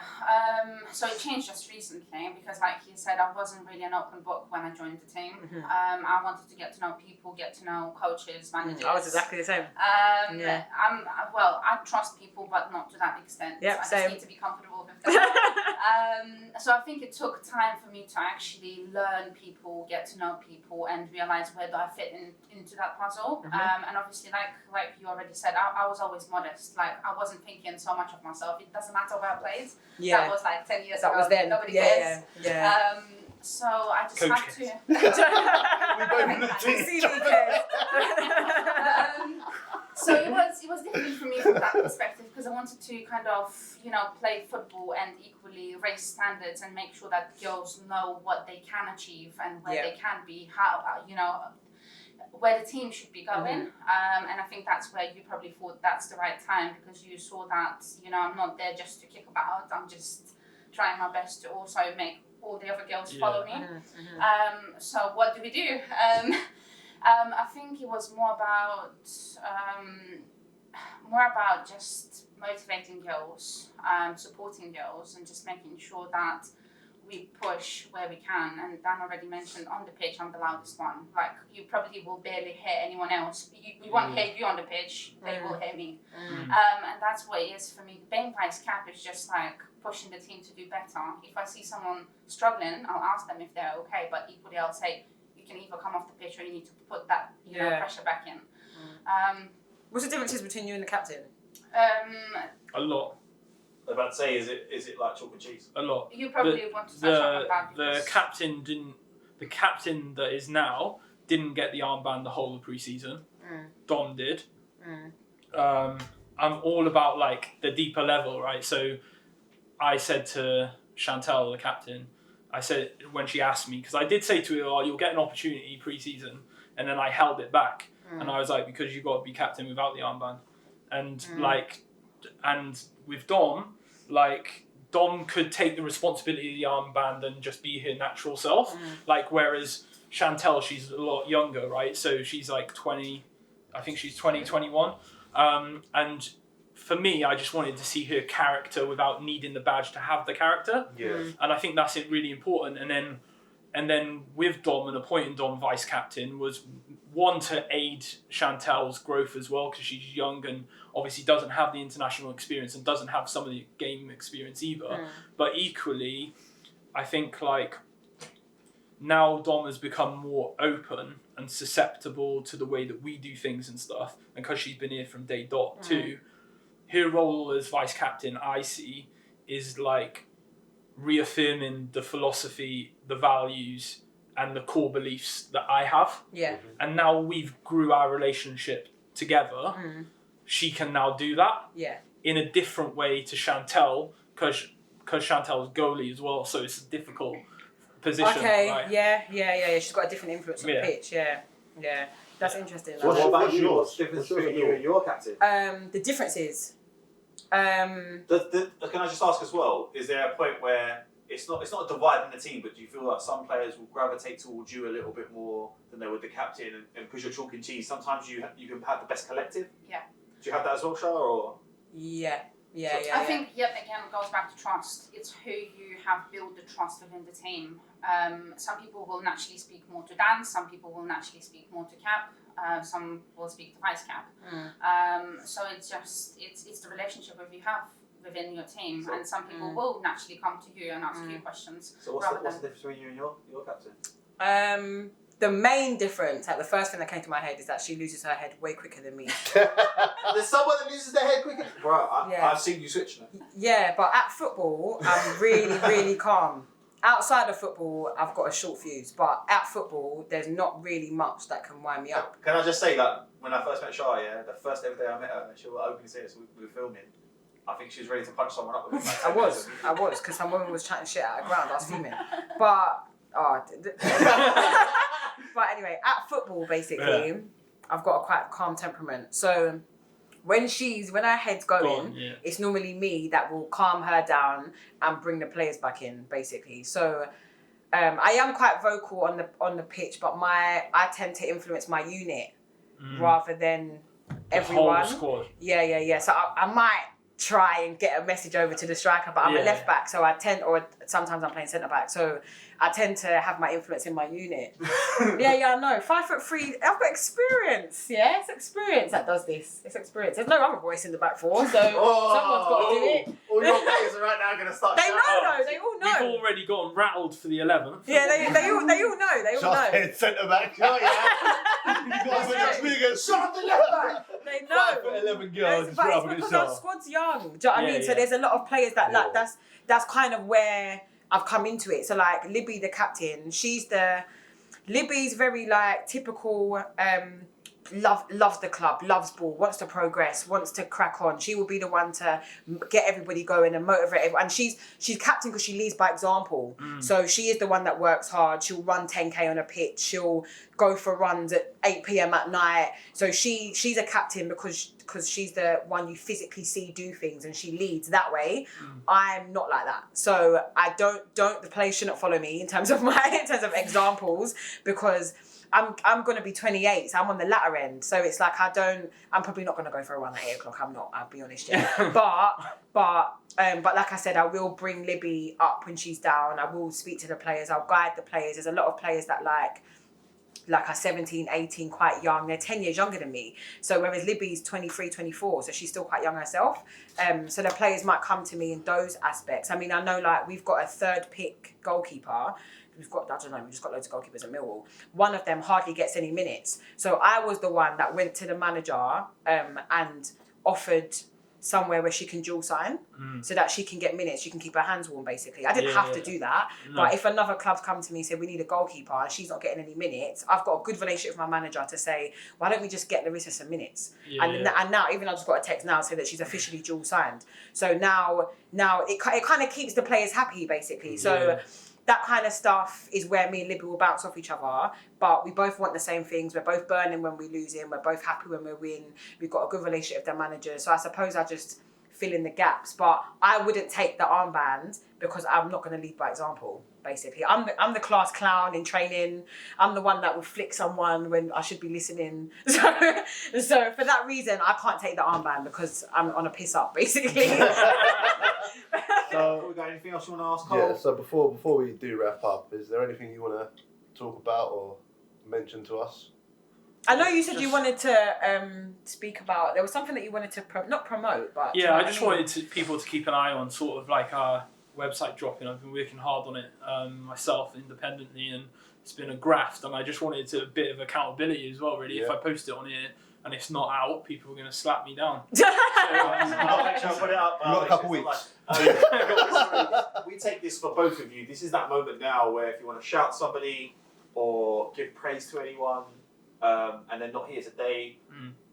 So it changed just recently because, like you said, I wasn't really an open book when I joined the team. I wanted to get to know people, get to know coaches, managers. I was exactly the same. I trust people, but not to that extent. Yeah, I just need to be comfortable with them. So I think it took time for me to actually learn people, get to know people, and realize where do I fit into that puzzle. And obviously, like you already said, I was always modest. Like, I wasn't thinking so much of myself. It doesn't matter where I played. Yeah. That was like 10 years ago. That was then. Nobody cares. Yeah. So I just Coach had to. So it was different for me from that perspective because I wanted to kind of play football and equally raise standards and make sure that girls know what they can achieve and where they can be, how where the team should be going. And I think that's where you probably thought that's the right time because you saw that I'm not there just to kick about. I'm just trying my best to also make all the other girls follow me. So what do we do? I think it was more about just motivating girls, supporting girls, and just making sure that we push where we can. And Dan already mentioned on the pitch, I'm the loudest one. Like, you probably will barely hear anyone else. We won't hear you on the pitch, they will hear me. And that's what it is for me. Being vice cap is just like pushing the team to do better. If I see someone struggling, I'll ask them if they're okay, but equally I'll say, you can either come off the pitch or you need to put that you know, pressure back in. What's the differences between you and the captain? A lot. I'm about to say, is it like chalk and cheese? A lot. You probably want to touch on that. The captain didn't. The captain that is now didn't get the armband the whole of pre-season. Dom did. I'm all about like the deeper level, right? So I said to Chantel, the captain, I said when she asked me, because I did say to her, "Oh, you'll get an opportunity pre-season," and then I held it back, and I was like, because you got to be captain without the armband, and and with Dom, like Dom could take the responsibility of the armband and just be her natural self, like whereas Chantel, she's a lot younger, right? So she's like 20, I think she's 20, 21, and for me, I just wanted to see her character without needing the badge to have the character. And I think that's really important. And then with Dom and appointing Dom vice captain was one to aid Chantel's growth as well, because she's young and obviously doesn't have the international experience and doesn't have some of the game experience either. But equally, I think like now Dom has become more open and susceptible to the way that we do things and stuff, and because she's been here from day dot too, her role as vice captain, I see, is like reaffirming the philosophy, the values, and the core beliefs that I have. And now we've grew our relationship together. She can now do that in a different way to Chantel, because Chantel's goalie as well, so it's a difficult position. Okay, she's got a different influence on the pitch. That's interesting. What about you? What's the difference between you and your captain? The differences. Can I just ask as well? Is there a point where it's not a divide in the team, but do you feel like some players will gravitate towards you a little bit more than they would the captain, and because you're chalk and cheese, sometimes you can have the best collective? Yeah. Do you have that as well, Shah? Or I think yet again it goes back to trust. It's who you have built the trust within the team. Some people will naturally speak more to Dan. Some people will naturally speak more to Cap. Some will speak to vice cap. So it's the relationship that you have within your team, and some people will naturally come to you and ask you questions. So what's the difference between you and your captain? The main difference, like the first thing that came to my head, is that she loses her head way quicker than me. There's someone that loses their head quicker. Bro, I've seen you switch now. Yeah, but at football, I'm really, really calm. Outside of football, I've got a short fuse, but at football, there's not really much that can wind me up. Can I just say that when I first met Shah, the first ever day I met her, she was opening say so we were filming. I think she was ready to punch someone up with it. I was, because some woman was chatting shit out of ground. I was fuming. But but anyway, at football, basically, I've got a quite calm temperament. So when her head's going, it's normally me that will calm her down and bring the players back in, basically. So I am quite vocal on the pitch, but I tend to influence my unit rather than everyone. The whole squad. Yeah. So I might try and get a message over to the striker, but I'm a left back, so or sometimes I'm playing centre back, so I tend to have my influence in my unit. I know. 5'3", I've got experience. Yeah, it's experience that does this. It's experience. There's no other voice in the back four, so someone's got to do it. All your players are right now going to start. They know, though. They all know. We've already gotten rattled for the 11th. Yeah, they all know. They all know. Centre back. You got to be against shot the left back. They know. 11 girls. But it's because our squad's young. Do you know what I mean? So there's a lot of players that like that's kind of where I've come into it. So like Libby, the captain, Libby's very like typical loves the club, loves ball, wants to progress, wants to crack on. She will be the one to get everybody going and motivate everyone. And she's captain because she leads by example. So she is the one that works hard. She'll run 10k on a pitch. She'll go for runs at 8 p.m. at night. So she's a captain because she's the one you physically see do things and she leads that way. I'm not like that. So I don't the players shouldn't follow me in terms of examples, because I'm going to be 28, so I'm on the latter end. So it's like I'm probably not going to go for a run at 8 o'clock. I'm not, I'll be honest. But like I said, I will bring Libby up when she's down. I will speak to the players. I'll guide the players. There's a lot of players that like like are 17, 18, quite young. They're 10 years younger than me. So whereas Libby's 23, 24, so she's still quite young herself. So the players might come to me in those aspects. I mean, I know like we've got a 3rd pick goalkeeper. We've just got loads of goalkeepers at Millwall. One of them hardly gets any minutes. So I was the one that went to the manager and offered somewhere where she can dual sign so that she can get minutes, she can keep her hands warm basically. I didn't have to do that, but if another club's come to me and said we need a goalkeeper and she's not getting any minutes, I've got a good relationship with my manager to say, why don't we just get Larissa some minutes? And now even I just got a text now saying that she's officially dual signed. So now it kind of keeps the players happy basically. So that kind of stuff is where me and Libby will bounce off each other, but we both want the same things. We're both burning when we lose in. We're both happy when we win. We've got a good relationship with their manager. So I suppose I just fill in the gaps, but I wouldn't take the armband because I'm not going to lead by example, basically. I'm the class clown in training. I'm the one that will flick someone when I should be listening. So for that reason, I can't take the armband because I'm on a piss up, basically. So, we got anything else you want to ask, Cole? Yeah, so before we do wrap up, is there anything you want to talk about or mention to us? I know you said you wanted to speak about, there was something that you wanted to, not promote, but... Yeah, I just wanted people to keep an eye on sort of like our website dropping. I've been working hard on it myself independently, and it's been a graft, and I just wanted a bit of accountability as well, really. If I post it on here and it's not out, people are going to slap me down. I'll make sure I put it up. You've got a couple weeks. We take this for both of you. This is that moment now where if you want to shout somebody or give praise to anyone and they're not here today,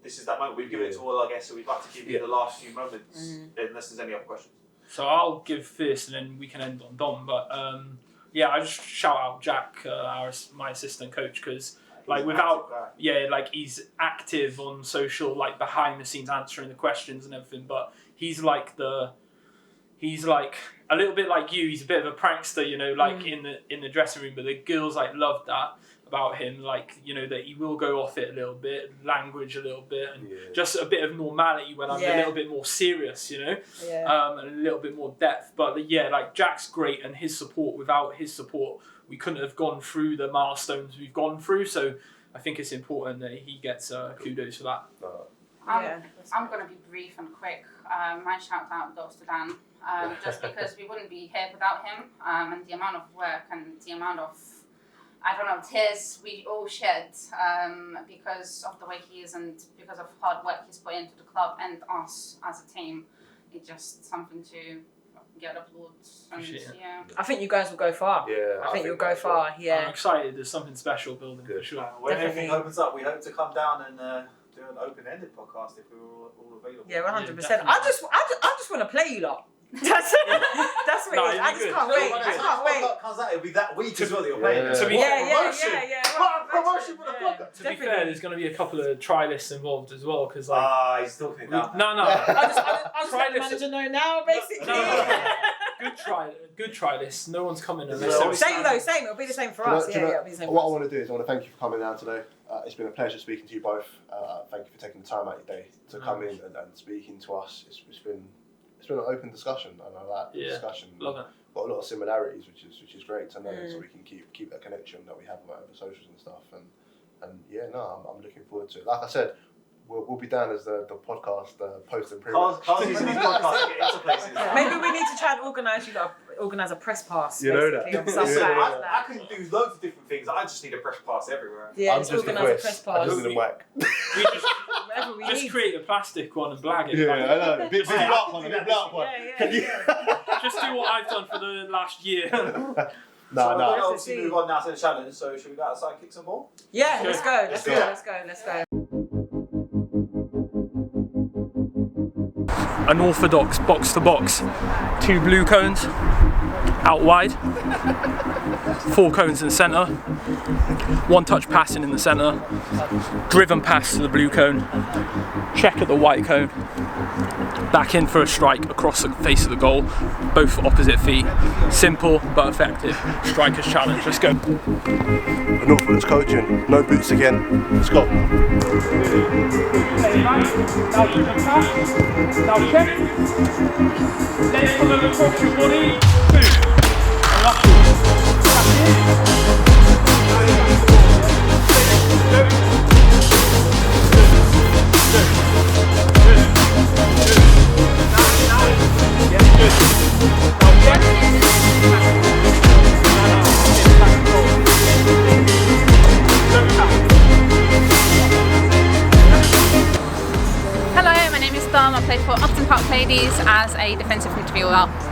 this is that moment. We've given it to all our guests, so we'd like to give you the last few moments, unless there's any other questions. So I'll give first and then we can end on Dom. But I just shout out Jack, my assistant coach, because he's active on social, like behind the scenes answering the questions and everything, but he's like a little bit like you. He's a bit of a prankster, in the dressing room, but the girls love that about him, that he will go off it a little bit, language a little bit, and just a bit of normality when I'm a little bit more serious, and a little bit more depth. But Jack's great, and his support, without his support, we couldn't have gone through the milestones we've gone through. So I think it's important that he gets kudos for that. I'm going to be brief and quick. My shout out goes to Dan, just because we wouldn't be here without him, and the amount of work and the amount of tears we all shed because of the way he is and because of hard work he's put into the club and us as a team. It's just something to get applause. And I think you guys will go far. Yeah, I think you'll go far. Yeah. I'm excited. There's something special building for sure. When everything opens up, we hope to come down and do an open-ended podcast if we're all available. Yeah, 100%. I just want to play you lot. That's what it is. I just can't wait. I can't wait. Comes out, it'll be that week as well that you're playing. Promotion for the podcast. To be fair, there's going to be a couple of trialists involved as well, because he's talking now. No. I'll just let the manager know now, basically. Good trialists. No one's coming unless same. It'll be the same for us. It'll be the same. What I want to do is I want to thank you for coming down today. It's been a pleasure speaking to you both. Thank you for taking the time out of your day to come in and speaking to us. It's been an open discussion. I know that discussion. Love it. Got a lot of similarities, which is great to know, so we can keep that connection that we have over socials and stuff. And I'm looking forward to it. Like I said, we'll be down as the podcast post and pre-release. Carl's using his podcast to get into places. Maybe we need to try and organise a press pass. You know that. I can do loads of different things. I just need a press pass everywhere. Yeah, just organise a press pass. I'm just in the whack. Whatever we just need. Create a plastic one and blag it. Yeah, I know. Big black one. Just do what I've done for the last year. We're obviously move on now to the challenge. So should we go outside and kick some ball? Yeah, let's go. Unorthodox box to box. 2 blue cones out wide, 4 cones in the centre, 1 touch passing in the centre, driven pass to the blue cone, check at the white cone, back in for a strike across the face of the goal, both opposite feet. Simple but effective. Striker's challenge. Let's go. Unorthodox coaching, no boots again. Let's go. Now driven pass, now check, let it come over across your body, boom, and that's it. for Upton Park Ladies as a defensive midfielder.